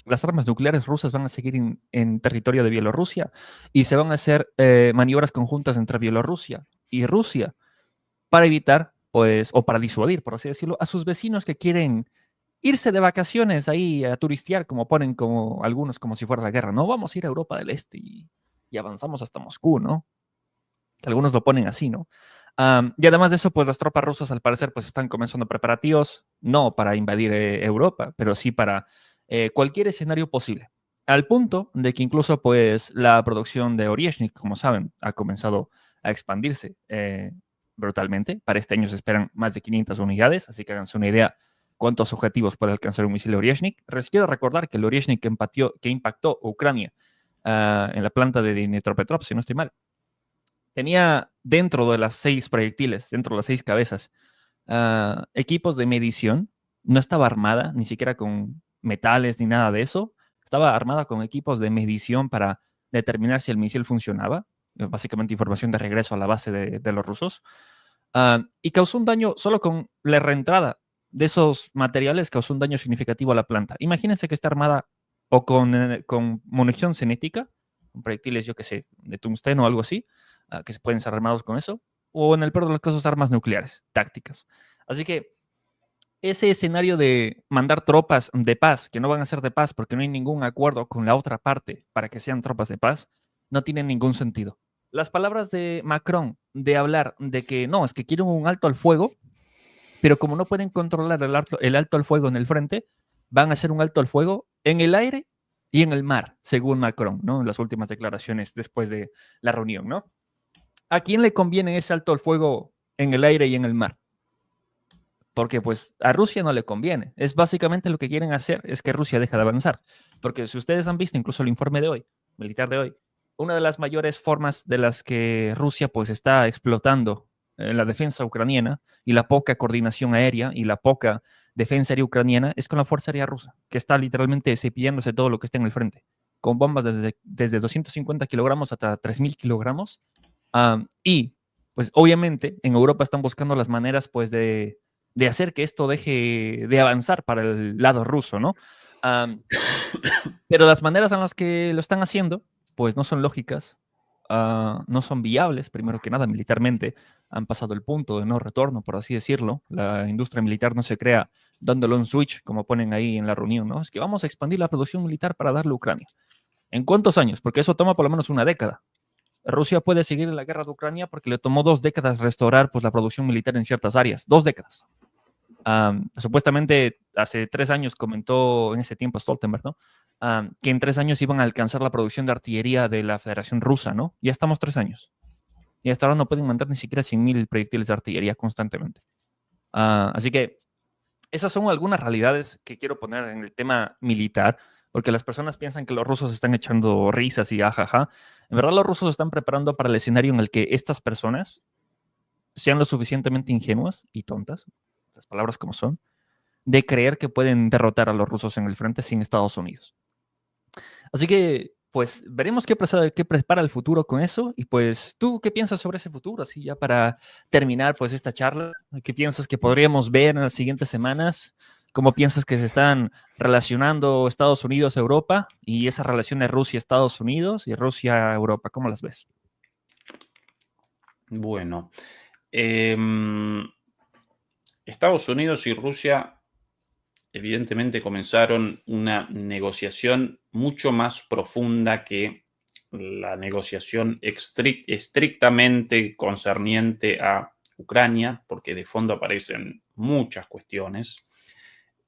Las armas nucleares rusas van a seguir en territorio de Bielorrusia y se van a hacer maniobras conjuntas entre Bielorrusia y Rusia para evitar, pues, o para disuadir, por así decirlo, a sus vecinos que quieren irse de vacaciones ahí a turistear, como ponen como algunos, como si fuera la guerra. No, vamos a ir a Europa del Este y avanzamos hasta Moscú, ¿no? Algunos lo ponen así, ¿no? Y además de eso, pues las tropas rusas al parecer pues están comenzando preparativos, no para invadir Europa, pero sí para cualquier escenario posible. Al punto de que incluso pues la producción de Oryezhnik, como saben, ha comenzado a expandirse brutalmente. Para este año se esperan más de 500 unidades, así que háganse una idea cuántos objetivos puede alcanzar un misil Oryezhnik. Les quiero recordar que el Oryezhnik que impactó Ucrania en la planta de Dnipropetrovsk, si no estoy mal, tenía dentro de las 6 proyectiles, dentro de las 6 cabezas, equipos de medición. No estaba armada, ni siquiera con metales ni nada de eso. Estaba armada con equipos de medición para determinar si el misil funcionaba. Básicamente información de regreso a la base de los rusos. Y causó un daño solo con la reentrada de esos materiales, causó un daño significativo a la planta. Imagínense que está armada o con munición cinética, con proyectiles, yo qué sé, de tungsteno o algo así, que se pueden ser armados con eso, o en el peor de los casos, armas nucleares, tácticas. Así que ese escenario de mandar tropas de paz, que no van a ser de paz porque no hay ningún acuerdo con la otra parte para que sean tropas de paz, no tiene ningún sentido. Las palabras de Macron de hablar de que no, es que quieren un alto al fuego, pero como no pueden controlar el alto al fuego en el frente, van a hacer un alto al fuego en el aire y en el mar, según Macron, ¿no? En las últimas declaraciones después de la reunión, ¿no? ¿A quién le conviene ese alto al fuego en el aire y en el mar? porque pues a Rusia no le conviene. Es básicamente lo que quieren hacer es que Rusia deje de avanzar. Porque si ustedes han visto incluso el informe de hoy, militar de hoy, una de las mayores formas de las que Rusia pues está explotando la defensa ucraniana y la poca coordinación aérea y la poca defensa aérea ucraniana es con la Fuerza Aérea Rusa, que está literalmente cepillándose todo lo que está en el frente, con bombas desde 250 kilogramos hasta 3000 kilogramos. Y pues obviamente en Europa están buscando las maneras pues de hacer que esto deje de avanzar para el lado ruso, ¿no? Pero las maneras en las que lo están haciendo, pues no son lógicas, no son viables, primero que nada, militarmente. Han pasado el punto de no retorno, por así decirlo. La industria militar no se crea dándole un switch, como ponen ahí en la reunión, ¿no? Es que vamos a expandir la producción militar para darle a Ucrania. ¿En cuántos años? Porque eso toma por lo menos una década. Rusia puede seguir en la guerra de Ucrania porque le tomó 2 décadas restaurar pues, la producción militar en ciertas áreas. 2 décadas. Supuestamente hace 3 años comentó en ese tiempo Stoltenberg, ¿no? Que en 3 años iban a alcanzar la producción de artillería de la Federación Rusa, ¿no? Ya estamos 3 años. Y hasta ahora no pueden mandar ni siquiera 100.000 proyectiles de artillería constantemente. Así que esas son algunas realidades que quiero poner en el tema militar, porque las personas piensan que los rusos están echando risas y ajaja. En verdad, los rusos están preparando para el escenario en el que estas personas sean lo suficientemente ingenuas y tontas, las palabras como son, de creer que pueden derrotar a los rusos en el frente sin Estados Unidos. Así que, pues, veremos qué prepara el futuro con eso. Y pues, ¿tú qué piensas sobre ese futuro? Así ya para terminar, pues, esta charla, ¿qué piensas que podríamos ver en las siguientes semanas? ¿Cómo piensas que se están relacionando Estados Unidos-Europa y esas relaciones Rusia-Estados Unidos y Rusia-Europa? ¿Cómo las ves? Bueno, Estados Unidos y Rusia evidentemente comenzaron una negociación mucho más profunda que la negociación estrictamente concerniente a Ucrania, porque de fondo aparecen muchas cuestiones.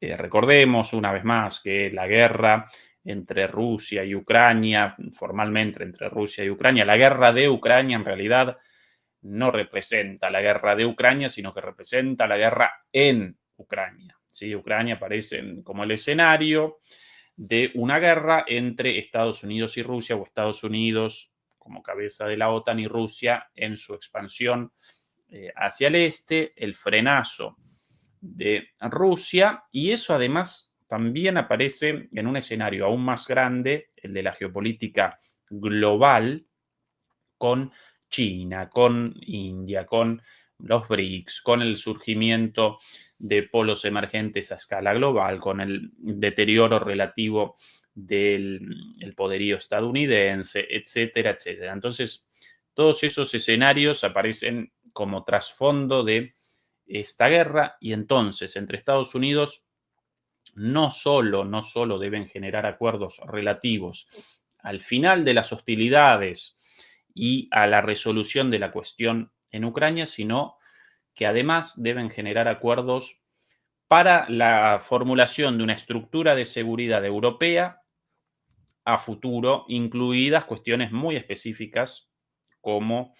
Recordemos una vez más que la guerra entre Rusia y Ucrania, formalmente entre Rusia y Ucrania, la guerra de Ucrania en realidad no representa la guerra de Ucrania, sino que representa la guerra en Ucrania. ¿Sí? Ucrania aparece como el escenario de una guerra entre Estados Unidos y Rusia, o Estados Unidos como cabeza de la OTAN y Rusia en su expansión hacia el este, el frenazo de Rusia, y eso además también aparece en un escenario aún más grande, el de la geopolítica global, con China, con India, con los BRICS, con el surgimiento de polos emergentes a escala global, con el deterioro relativo del poderío estadounidense, etcétera, etcétera. Entonces, todos esos escenarios aparecen como trasfondo de esta guerra, y entonces entre Estados Unidos no solo deben generar acuerdos relativos al final de las hostilidades y a la resolución de la cuestión en Ucrania, sino que además deben generar acuerdos para la formulación de una estructura de seguridad europea a futuro, incluidas cuestiones muy específicas como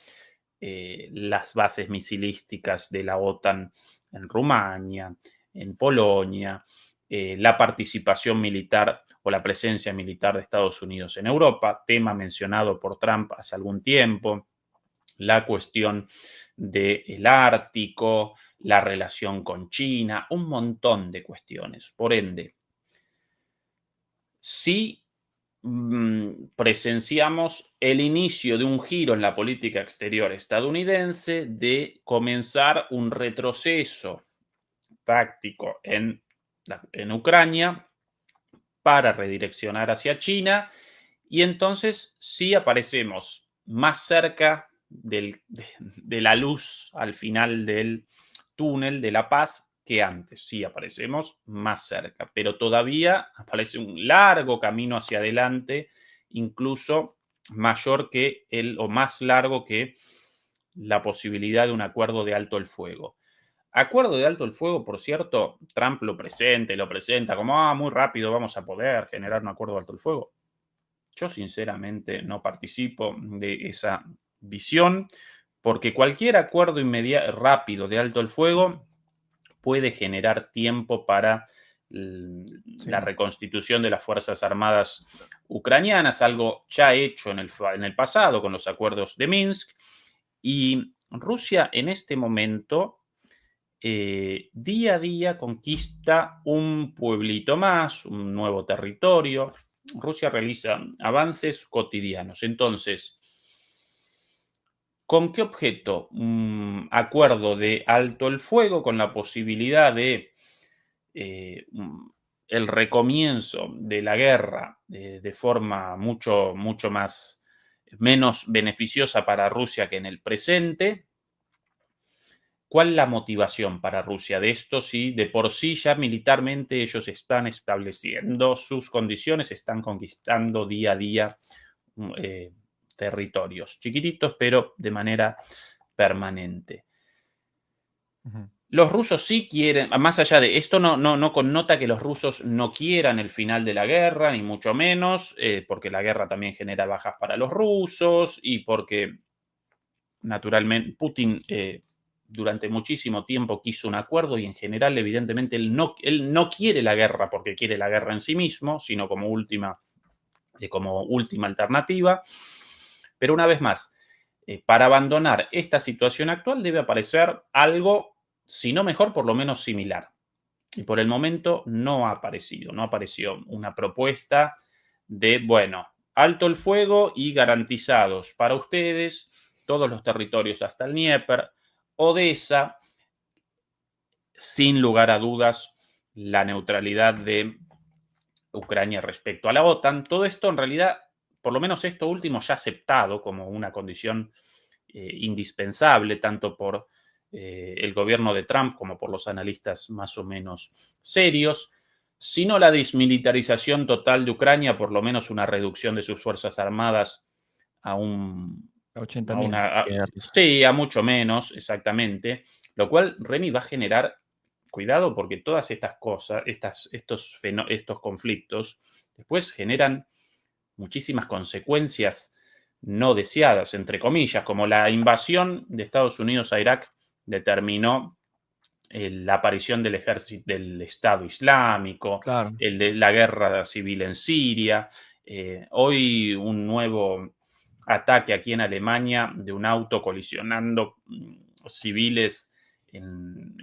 las bases misilísticas de la OTAN en Rumania, en Polonia, la participación militar o la presencia militar de Estados Unidos en Europa, tema mencionado por Trump hace algún tiempo, la cuestión del Ártico, la relación con China, un montón de cuestiones. Por ende, sí presenciamos el inicio de un giro en la política exterior estadounidense, de comenzar un retroceso táctico en Ucrania para redireccionar hacia China, y entonces sí aparecemos más cerca de la luz al final del túnel de la paz que antes. Sí aparecemos más cerca, pero todavía aparece un largo camino hacia adelante, incluso mayor que o más largo que la posibilidad de un acuerdo de alto el fuego. Acuerdo de alto el fuego, por cierto, Trump lo presenta como, muy rápido vamos a poder generar un acuerdo de alto el fuego. Yo sinceramente no participo de esa visión, porque cualquier acuerdo rápido de alto el fuego puede generar tiempo para Sí. la reconstitución de las Fuerzas Armadas ucranianas, algo ya hecho en el pasado con los acuerdos de Minsk. Y Rusia en este momento, día a día, conquista un pueblito más, un nuevo territorio. Rusia realiza avances cotidianos. Entonces, ¿con qué objeto? Un acuerdo de alto el fuego con la posibilidad de el recomienzo de la guerra de forma mucho, mucho más menos beneficiosa para Rusia que en el presente. ¿Cuál es la motivación para Rusia de esto? Si de por sí ya militarmente ellos están estableciendo sus condiciones, están conquistando día a día territorios chiquititos, pero de manera permanente. Ujú. Los rusos sí quieren, más allá de esto, no connota que los rusos no quieran el final de la guerra, ni mucho menos, porque la guerra también genera bajas para los rusos y porque, naturalmente, Putin durante muchísimo tiempo quiso un acuerdo y en general, evidentemente, él no quiere la guerra porque quiere la guerra en sí mismo, sino como última alternativa. Pero una vez más, para abandonar esta situación actual debe aparecer algo, si no mejor, por lo menos similar. Y por el momento no ha apareció una propuesta de, bueno, alto el fuego y garantizados para ustedes todos los territorios hasta el Dnieper, Odessa, sin lugar a dudas, la neutralidad de Ucrania respecto a la OTAN. Todo esto en realidad, por lo menos esto último, ya aceptado como una condición indispensable, tanto por el gobierno de Trump como por los analistas más o menos serios, sino la desmilitarización total de Ucrania, por lo menos una reducción de sus fuerzas armadas a un... 80.000. Sí, a mucho menos, exactamente. Lo cual, Remy, va a generar cuidado porque todas estas cosas, estos conflictos, después generan muchísimas consecuencias no deseadas, entre comillas, como la invasión de Estados Unidos a Irak determinó la aparición del ejército del Estado Islámico, Claro. el de la guerra civil en Siria, hoy un nuevo ataque aquí en Alemania de un auto colisionando civiles en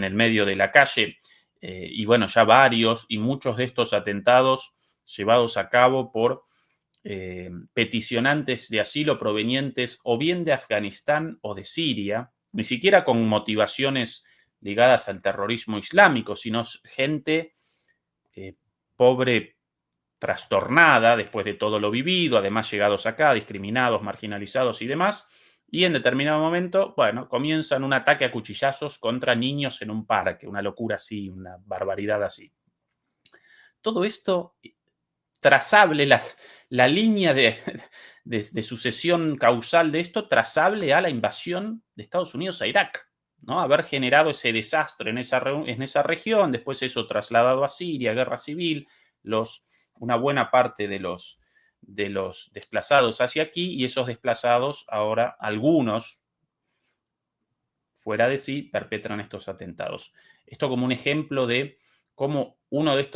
el medio de la calle, y bueno, ya varios y muchos de estos atentados llevados a cabo por peticionantes de asilo provenientes o bien de Afganistán o de Siria, ni siquiera con motivaciones ligadas al terrorismo islámico, sino gente pobre, trastornada después de todo lo vivido, además llegados acá, discriminados, marginalizados y demás, y en determinado momento, bueno, comienzan un ataque a cuchillazos contra niños en un parque, una locura así, una barbaridad así. Todo esto trazable, la línea de sucesión causal de esto, trazable a la invasión de Estados Unidos a Irak, ¿no? Haber generado ese desastre en esa región, después eso trasladado a Siria, guerra civil, una buena parte de los desplazados hacia aquí, y esos desplazados ahora, algunos, fuera de sí, perpetran estos atentados. Esto como un ejemplo de cómo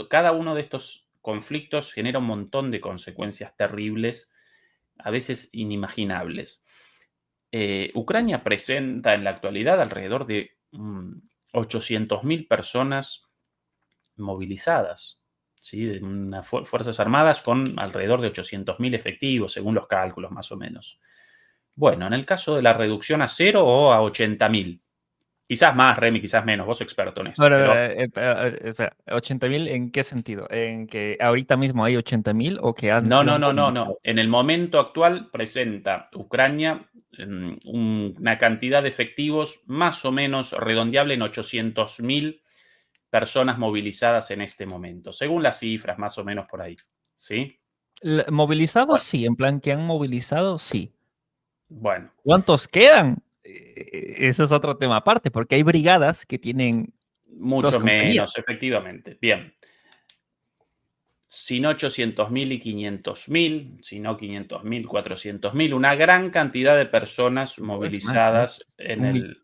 cada uno de estos conflictos genera un montón de consecuencias terribles, a veces inimaginables. Ucrania presenta en la actualidad alrededor de 800.000 personas movilizadas, ¿sí? De unas Fuerzas Armadas con alrededor de 800.000 efectivos, según los cálculos más o menos. Bueno, en el caso de la reducción a 0 o a 80.000. Quizás más, Remy, quizás menos, vos experto en esto, Ahora, pero... espera, 80.000, ¿en qué sentido? ¿En que ahorita mismo hay 80.000 o que han No, sido no, no, no, no. movilizados? En el momento actual presenta Ucrania una cantidad de efectivos más o menos redondeable en 800.000 personas movilizadas en este momento, según las cifras, más o menos por ahí, ¿sí? Movilizados, Bueno, sí, en plan que han movilizado, sí. bueno, ¿Cuántos quedan? Ese es otro tema aparte, porque hay brigadas que tienen 2 mucho compañías. menos, efectivamente. Bien. Si no 800.000 y 500.000, si no 500.000, 400.000, una gran cantidad de personas No, es más, movilizadas en un mi el...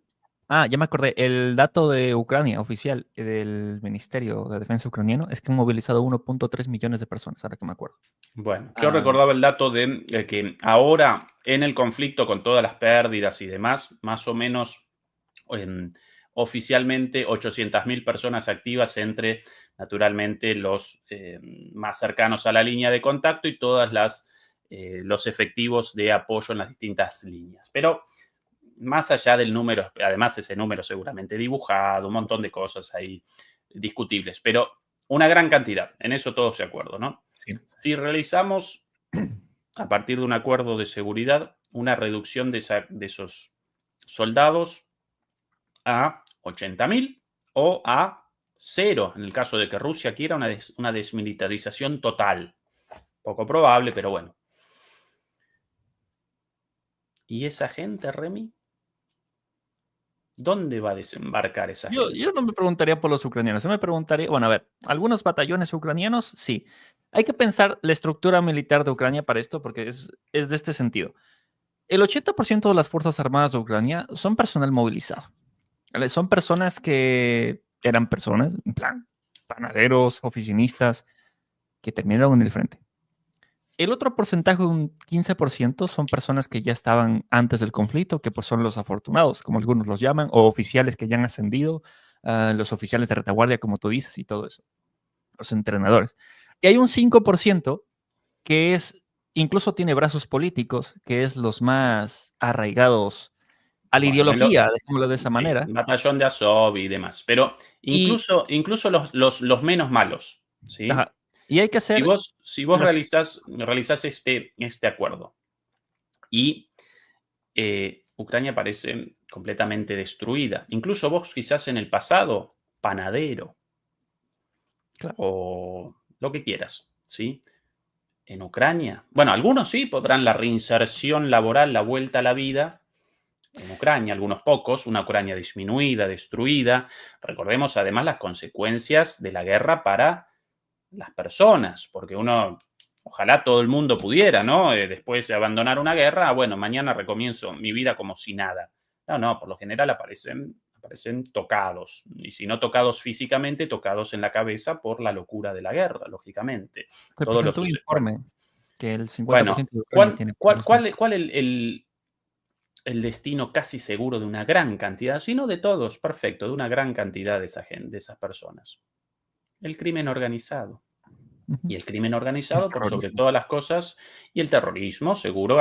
Ya me acordé. El dato de Ucrania oficial del Ministerio de Defensa ucraniano es que han movilizado 1.3 millones de personas, ahora que me acuerdo. Bueno, yo Ah, recordaba el dato de que ahora en el conflicto con todas las pérdidas y demás, más o menos em, oficialmente 800.000 personas activas entre, naturalmente, los más cercanos a la línea de contacto y todas los efectivos de apoyo en las distintas líneas. Pero más allá del número, además ese número seguramente dibujado, un montón de cosas ahí discutibles, pero una gran cantidad, en eso todos de acuerdo, ¿no? sí. Si realizamos, a partir de un acuerdo de seguridad, una reducción de esos soldados a 80.000 o a cero, en el caso de que Rusia quiera una desmilitarización total. Poco probable, pero bueno. ¿Y esa gente, Remy? ¿Dónde va a desembarcar esa Yo gente? no me preguntaría por los ucranianos, yo me preguntaría, bueno, a ver, algunos batallones ucranianos, sí. Hay que pensar la estructura militar de Ucrania para esto, porque es de este sentido. El 80% de las Fuerzas Armadas de Ucrania son personal movilizado. ¿Vale? Son personas que eran personas, en plan, panaderos, oficinistas, que terminaron en el frente. El otro porcentaje, un 15%, son personas que ya estaban antes del conflicto, que pues son los afortunados, como algunos los llaman, o oficiales que ya han ascendido, los oficiales de retaguardia, como tú dices, y todo eso, los entrenadores. Y hay un 5% que incluso tiene brazos políticos, que es los más arraigados a la Bueno, ideología, dejémoslo de esa sí, manera. batallón de Azov y demás, pero Y, incluso los menos malos, ¿sí? ajá, y hay que Si hacer vos, si vos las... realizás este acuerdo y Ucrania parece completamente destruida, incluso vos quizás en el pasado, panadero Claro, o lo que quieras, ¿sí? En Ucrania, bueno, algunos sí podrán la reinserción laboral, la vuelta a la vida, en Ucrania, algunos pocos, una Ucrania disminuida, destruida. Recordemos además las consecuencias de la guerra para las personas, porque ojalá todo el mundo pudiera, ¿no? Después de abandonar una guerra, bueno, mañana recomienzo mi vida como si nada. No, no, por lo general aparecen tocados, y si no tocados físicamente, tocados en la cabeza por la locura de la guerra, lógicamente. se Todo lo presentó un sucede. Bueno, informe que el bueno, 50% de Ucrania ¿cuál, tiene cuál, problemas cuál, mentales. cuál el destino casi seguro de una gran cantidad, si no de todos, perfecto, de una gran cantidad de esa gente, de esas personas? El crimen organizado. Ujú. Y el crimen El organizado por sobre terrorismo. todas las cosas, y el terrorismo, seguro,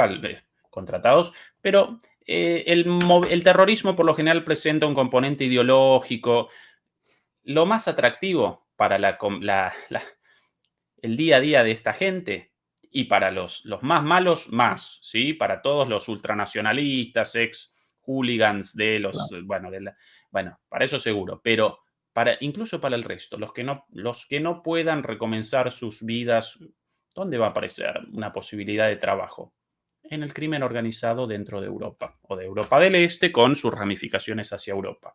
contratados, pero el terrorismo por lo general presenta un componente ideológico. Lo más atractivo para el día a día de esta gente y para los más malos, más, ¿sí? Para todos los ultranacionalistas, ex hooligans Claro. bueno, para eso seguro, pero incluso para el resto, los que no puedan recomenzar sus vidas, ¿dónde va a aparecer una posibilidad de trabajo? En el crimen organizado dentro de Europa o de Europa del Este con sus ramificaciones hacia Europa.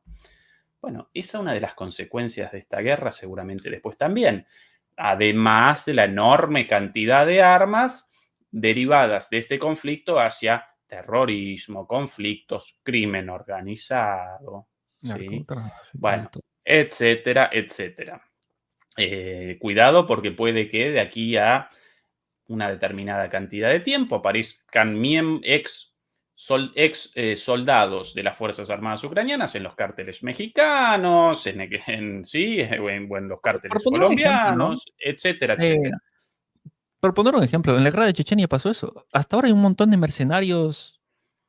Bueno, esa es una de las consecuencias de esta guerra, seguramente después también. Además de la enorme cantidad de armas derivadas de este conflicto hacia terrorismo, conflictos, crimen organizado, ¿sí? Narcotráfico y Bueno, todo. etcétera, etcétera. Cuidado porque puede que de aquí a una determinada cantidad de tiempo aparezcan ex soldados de las Fuerzas Armadas ucranianas en los cárteles mexicanos, sí, o en los Por cárteles poner un ejemplo, ¿no? colombianos, etcétera, Eh, etcétera. por poner un ejemplo, en la guerra de Chechenia pasó eso. Hasta ahora hay un montón de mercenarios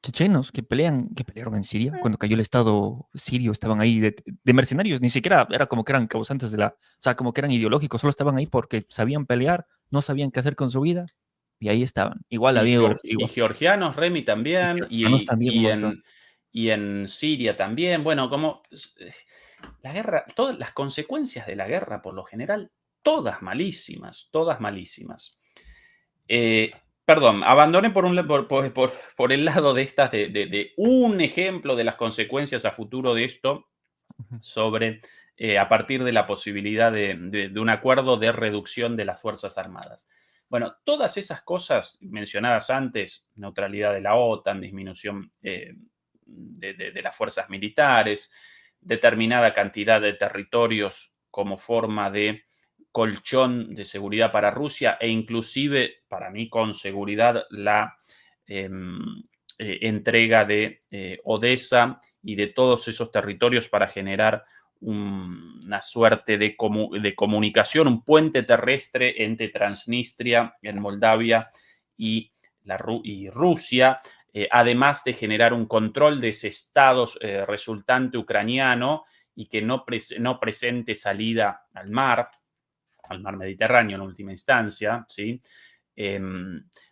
chechenos que pelearon en Siria. Cuando cayó el Estado sirio, estaban ahí de mercenarios. Ni siquiera era como que eran causantes o sea, como que eran ideológicos. Solo estaban ahí porque sabían pelear, no sabían qué hacer con su vida. Y ahí estaban. Igual había, Y igual. georgianos, Remy, Y también, georgianos también un montón. y en Siria también. Bueno, la guerra, todas las consecuencias de la guerra, por lo general, todas malísimas, todas malísimas. Eh, Perdón, abandoné por el lado de estas, de un ejemplo de las consecuencias a futuro de esto Ujú. sobre, a partir de la posibilidad de un acuerdo de reducción de las Fuerzas Armadas. Bueno, todas esas cosas mencionadas antes, neutralidad de la OTAN, disminución de las fuerzas militares, determinada cantidad de territorios como forma de colchón de seguridad para Rusia e inclusive, para mí, con seguridad, la entrega de Odessa y de todos esos territorios para generar una suerte de comunicación, un puente terrestre entre Transnistria en Moldavia y Rusia, además de generar un control de ese estado resultante ucraniano y que no presente salida al mar Mediterráneo en última instancia, ¿sí?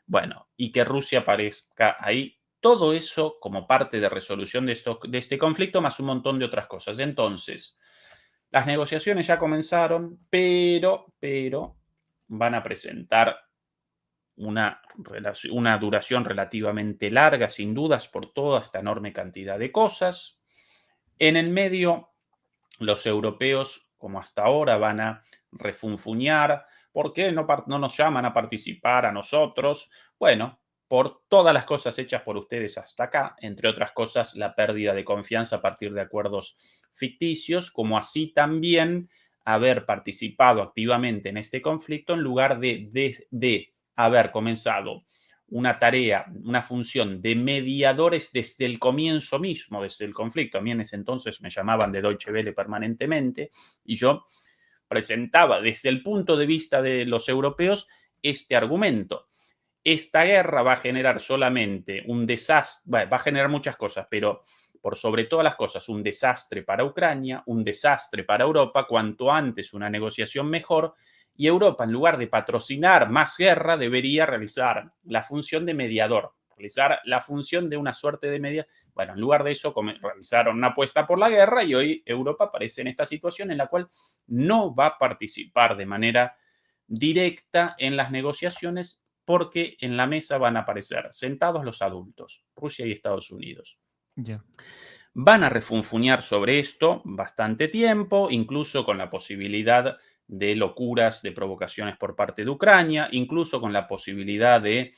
Bueno, y que Rusia aparezca ahí. Todo eso como parte de resolución de este conflicto, más un montón de otras cosas. Entonces, las negociaciones ya comenzaron, pero van a presentar una duración relativamente larga, sin dudas, por toda esta enorme cantidad de cosas. En el medio, los europeos, como hasta ahora, van a refunfuñar. ¿Por qué no nos llaman a participar a nosotros? Bueno, por todas las cosas hechas por ustedes hasta acá, entre otras cosas, la pérdida de confianza a partir de acuerdos ficticios, como así también haber participado activamente en este conflicto en lugar de haber comenzado una tarea, una función de mediadores desde el comienzo mismo, desde el conflicto. A mí en ese entonces me llamaban de Deutsche Welle permanentemente y yo presentaba desde el punto de vista de los europeos este argumento. Esta guerra va a generar solamente un desastre, va a generar muchas cosas, pero por sobre todas las cosas, un desastre para Ucrania, un desastre para Europa, cuanto antes una negociación mejor, y Europa, en lugar de patrocinar más guerra, debería realizar la función de mediador, realizar la función de una suerte de mediador. Bueno, en lugar de eso, realizaron una apuesta por la guerra y hoy Europa aparece en esta situación en la cual no va a participar de manera directa en las negociaciones porque en la mesa van a aparecer sentados los adultos, Rusia y Estados Unidos. Yeah. Van a refunfuñar sobre esto bastante tiempo, incluso con la posibilidad de locuras, de provocaciones por parte de Ucrania, incluso con la posibilidad de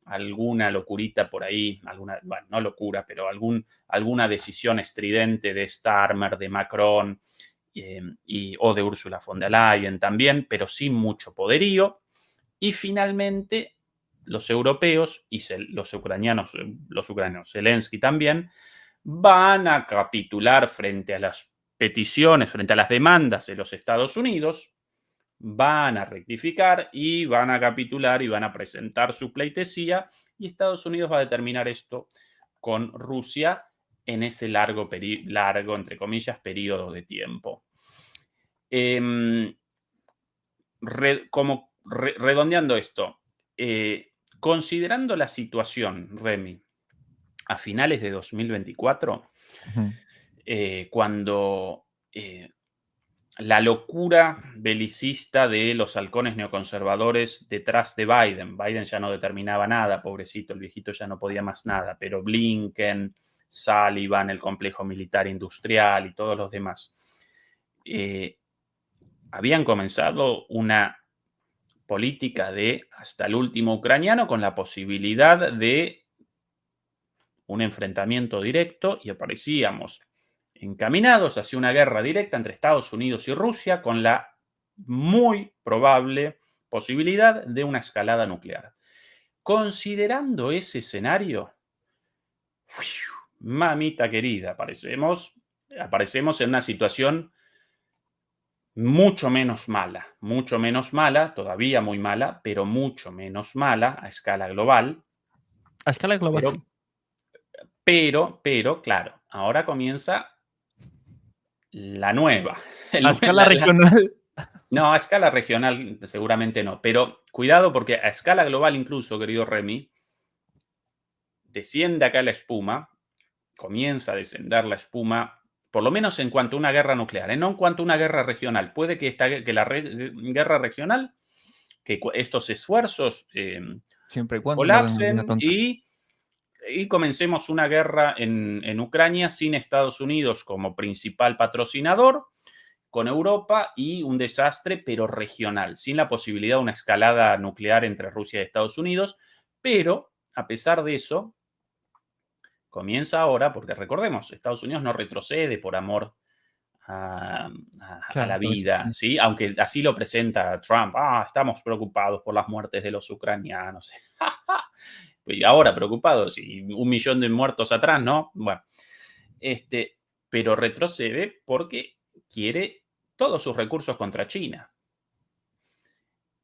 alguna locurita por ahí, bueno, no locura, pero alguna decisión estridente de Starmer, de Macron o de Ursula von der Leyen también, pero sin mucho poderío. Y finalmente, los europeos y los ucranianos, Zelensky también, van a capitular frente a las peticiones, frente a las demandas de los Estados Unidos, van a rectificar y van a capitular y van a presentar su pleitesía y Estados Unidos va a determinar esto con Rusia en ese largo, entre comillas, periodo de tiempo. Redondeando esto, considerando la situación, Remy, a finales de 2024, cuando la locura belicista de los halcones neoconservadores detrás de Biden ya no determinaba nada, pobrecito, el viejito ya no podía más nada, pero Blinken, Sullivan, el complejo militar industrial y todos los demás, habían comenzado una política de hasta el último ucraniano con la posibilidad de un enfrentamiento directo y aparecíamos encaminados hacia una guerra directa entre Estados Unidos y Rusia con la muy probable posibilidad de una escalada nuclear. Considerando ese escenario, mamita querida, aparecemos en una situación mucho menos mala, todavía muy mala, pero mucho menos mala a escala global. A escala global, sí. Pero, claro, ahora comienza la nueva. ¿A escala regional? No, a escala regional seguramente no, pero cuidado porque a escala global incluso, querido Remy, desciende acá la espuma, comienza a descender la espuma, por lo menos en cuanto a una guerra nuclear, no en cuanto a una guerra regional. Puede que la guerra regional, que estos esfuerzos siempre y cuando colapsen y comencemos una guerra en Ucrania sin Estados Unidos como principal patrocinador, con Europa y un desastre, pero regional, sin la posibilidad de una escalada nuclear entre Rusia y Estados Unidos. Pero, a pesar de eso, Comienza ahora porque recordemos, Estados Unidos no retrocede por amor a Claro, la lo mismo, vida, sí. ¿sí? Aunque así lo presenta Trump. Estamos preocupados por las muertes de los ucranianos. Y ahora preocupados, y 1 millón de muertos atrás, ¿no? Bueno, pero retrocede porque quiere todos sus recursos contra China.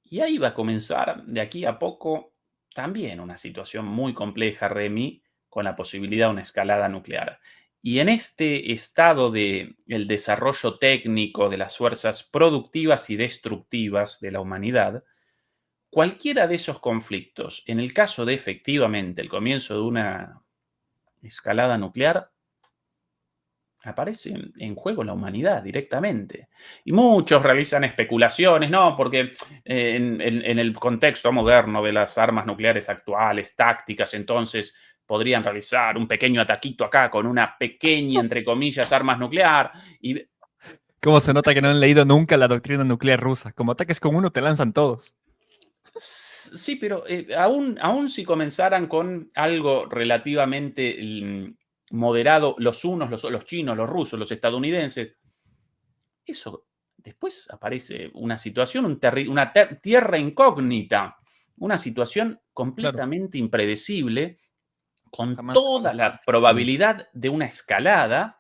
Y ahí va a comenzar, de aquí a poco, también una situación muy compleja, Remy, con la posibilidad de una escalada nuclear. Y en este estado de el desarrollo técnico de las fuerzas productivas y destructivas de la humanidad, cualquiera de esos conflictos, en el caso de efectivamente el comienzo de una escalada nuclear, aparece en juego la humanidad directamente. Y muchos realizan especulaciones, ¿no? Porque en el contexto moderno de las armas nucleares actuales, tácticas, entonces podrían realizar un pequeño ataquito acá con una pequeña, entre comillas, armas nuclear. Y ¿Cómo se nota que no han leído nunca la doctrina nuclear rusa? Como ataques con uno, te lanzan todos. sí, pero aún si comenzaran con algo relativamente moderado, los unos, los chinos, los rusos, los estadounidenses, eso después aparece una situación, una tierra incógnita, una situación Claro, completamente impredecible, con jamás se toda conoce. la Exactamente. probabilidad de una escalada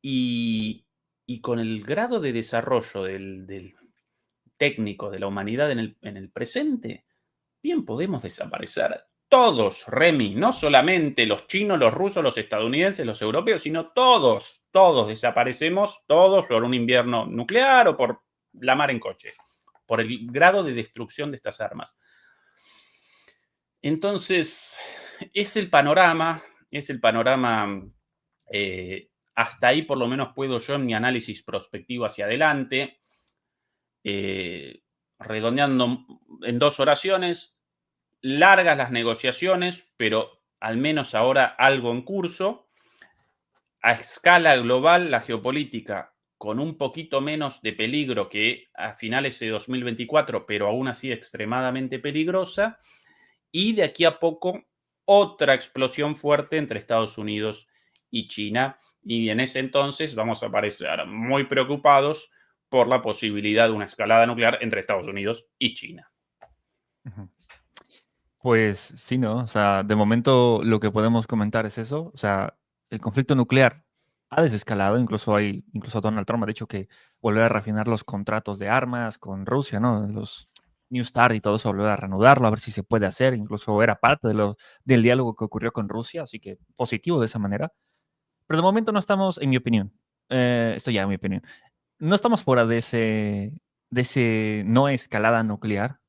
y, y con el grado de desarrollo del técnico de la humanidad en el presente, bien podemos desaparecer todos, Remy, no solamente los chinos, los rusos, los estadounidenses, los europeos, sino todos desaparecemos, todos por un invierno nuclear o por la mar en coche, por el grado de destrucción de estas armas. Entonces, es el panorama, hasta ahí por lo menos puedo yo en mi análisis prospectivo hacia adelante, eh, redondeando en 2 oraciones, largas las negociaciones, pero al menos ahora algo en curso. A escala global, la geopolítica con un poquito menos de peligro que a finales de 2024, pero aún así extremadamente peligrosa. Y de aquí a poco, otra explosión fuerte entre Estados Unidos y China. Y en ese entonces vamos a parecer muy preocupados por la posibilidad de una escalada nuclear entre Estados Unidos y China. Ujú. Pues sí, ¿no? O sea, de momento lo que podemos comentar es eso. O sea, el conflicto nuclear ha desescalado. Incluso Donald Trump ha dicho que volver a refinar los contratos de armas con Rusia, ¿no? Los New START y todo eso, volver a reanudarlo, a ver si se puede hacer. Incluso era parte del diálogo que ocurrió con Rusia, así que positivo de esa manera. Pero de momento no estamos, en mi opinión, esto ya en mi opinión, no estamos fuera de ese no escalada nuclear.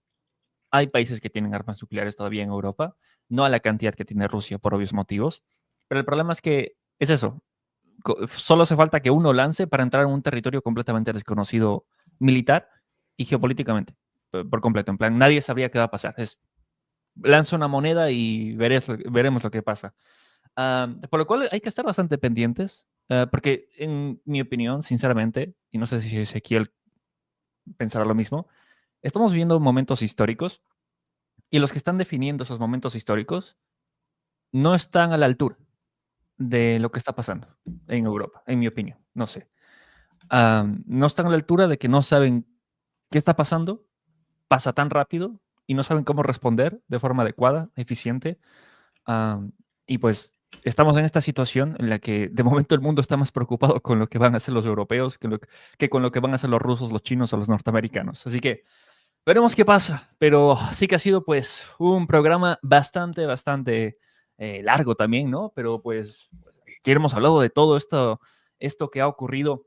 Hay países que tienen armas nucleares todavía en Europa, no a la cantidad que tiene Rusia por obvios motivos, pero el problema es que es eso, solo hace falta que uno lance para entrar en un territorio completamente desconocido militar y geopolíticamente, por completo, en plan, nadie sabría qué va a pasar, lanza una moneda y veremos lo que pasa. Por lo cual hay que estar bastante pendientes, porque en mi opinión, sinceramente, y no sé si Ezequiel pensará lo mismo, estamos viviendo momentos históricos y los que están definiendo esos momentos históricos no están a la altura de lo que está pasando en Europa, en mi opinión, no sé. No están a la altura de que no saben qué está pasando, pasa tan rápido y no saben cómo responder de forma adecuada, eficiente. Y pues estamos en esta situación en la que de momento el mundo está más preocupado con lo que van a hacer los europeos que con lo que van a hacer los rusos, los chinos o los norteamericanos. Así que veremos qué pasa, pero sí que ha sido pues un programa bastante largo también, ¿no? Pero pues aquí hemos hablado de todo esto que ha ocurrido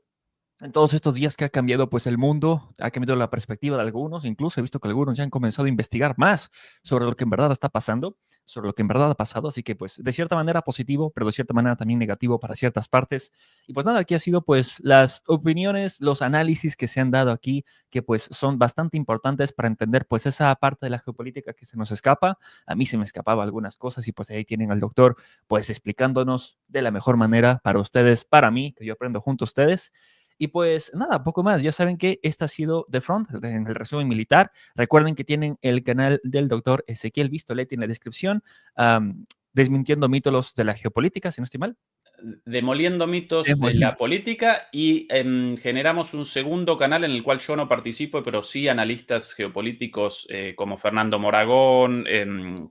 en todos estos días que ha cambiado pues el mundo, ha cambiado la perspectiva de algunos, incluso he visto que algunos ya han comenzado a investigar más sobre lo que en verdad está pasando, sobre lo que en verdad ha pasado, así que pues de cierta manera positivo, pero de cierta manera también negativo para ciertas partes. Y pues nada, aquí ha sido pues las opiniones, los análisis que se han dado aquí, que pues son bastante importantes para entender pues esa parte de la geopolítica que se nos escapa. A mí se me escapaba algunas cosas y pues ahí tienen al doctor pues explicándonos de la mejor manera para ustedes, para mí, que yo aprendo junto a ustedes. Y pues nada, poco más. Ya saben que esta ha sido The Front, en el resumen militar. Recuerden que tienen el canal del doctor Ezequiel Vistoletti en la descripción. desmintiendo mitos de la geopolítica, si no estoy mal. Demoliendo mitos de la política y generamos un segundo canal en el cual yo no participo, pero sí analistas geopolíticos como Fernando Moragón,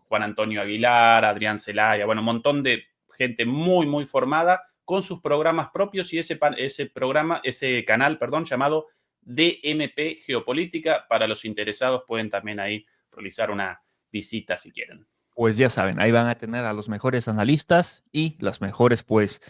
Juan Antonio Aguilar, Adrián Zelaya, bueno, un montón de gente muy, muy formada con sus programas propios y ese canal, perdón, llamado DMP Geopolítica. Para los interesados pueden también ahí realizar una visita si quieren. Pues ya saben, ahí van a tener a los mejores analistas y las mejores, pues,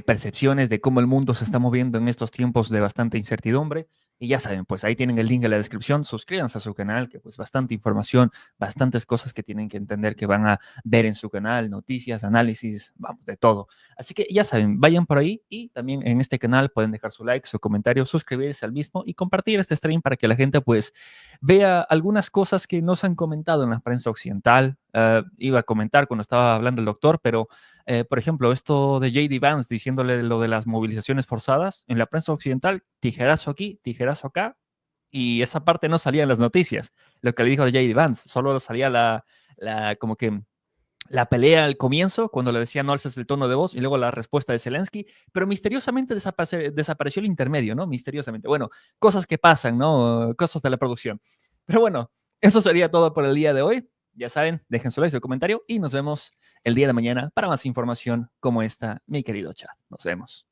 percepciones de cómo el mundo se está moviendo en estos tiempos de bastante incertidumbre. Y ya saben, pues ahí tienen el link en la descripción. Suscríbanse a su canal, que pues bastante información, bastantes cosas que tienen que entender que van a ver en su canal, noticias, análisis, vamos, de todo. Así que ya saben, vayan por ahí y también en este canal pueden dejar su like, su comentario, suscribirse al mismo y compartir este stream para que la gente pues vea algunas cosas que no se han comentado en la prensa occidental. Iba a comentar cuando estaba hablando el doctor, pero por ejemplo, esto de J.D. Vance diciéndole lo de las movilizaciones forzadas en la prensa occidental, tijerazo aquí, tijerazo acá, y esa parte no salía en las noticias. Lo que le dijo J.D. Vance, solo salía como que la pelea al comienzo, cuando le decía no alces el tono de voz, y luego la respuesta de Zelensky, pero misteriosamente desapareció el intermedio, ¿no? Misteriosamente. Bueno, cosas que pasan, ¿no? Cosas de la producción. Pero bueno, eso sería todo por el día de hoy. Ya saben, dejen su like, su comentario y nos vemos el día de mañana para más información como esta, mi querido chat. Nos vemos.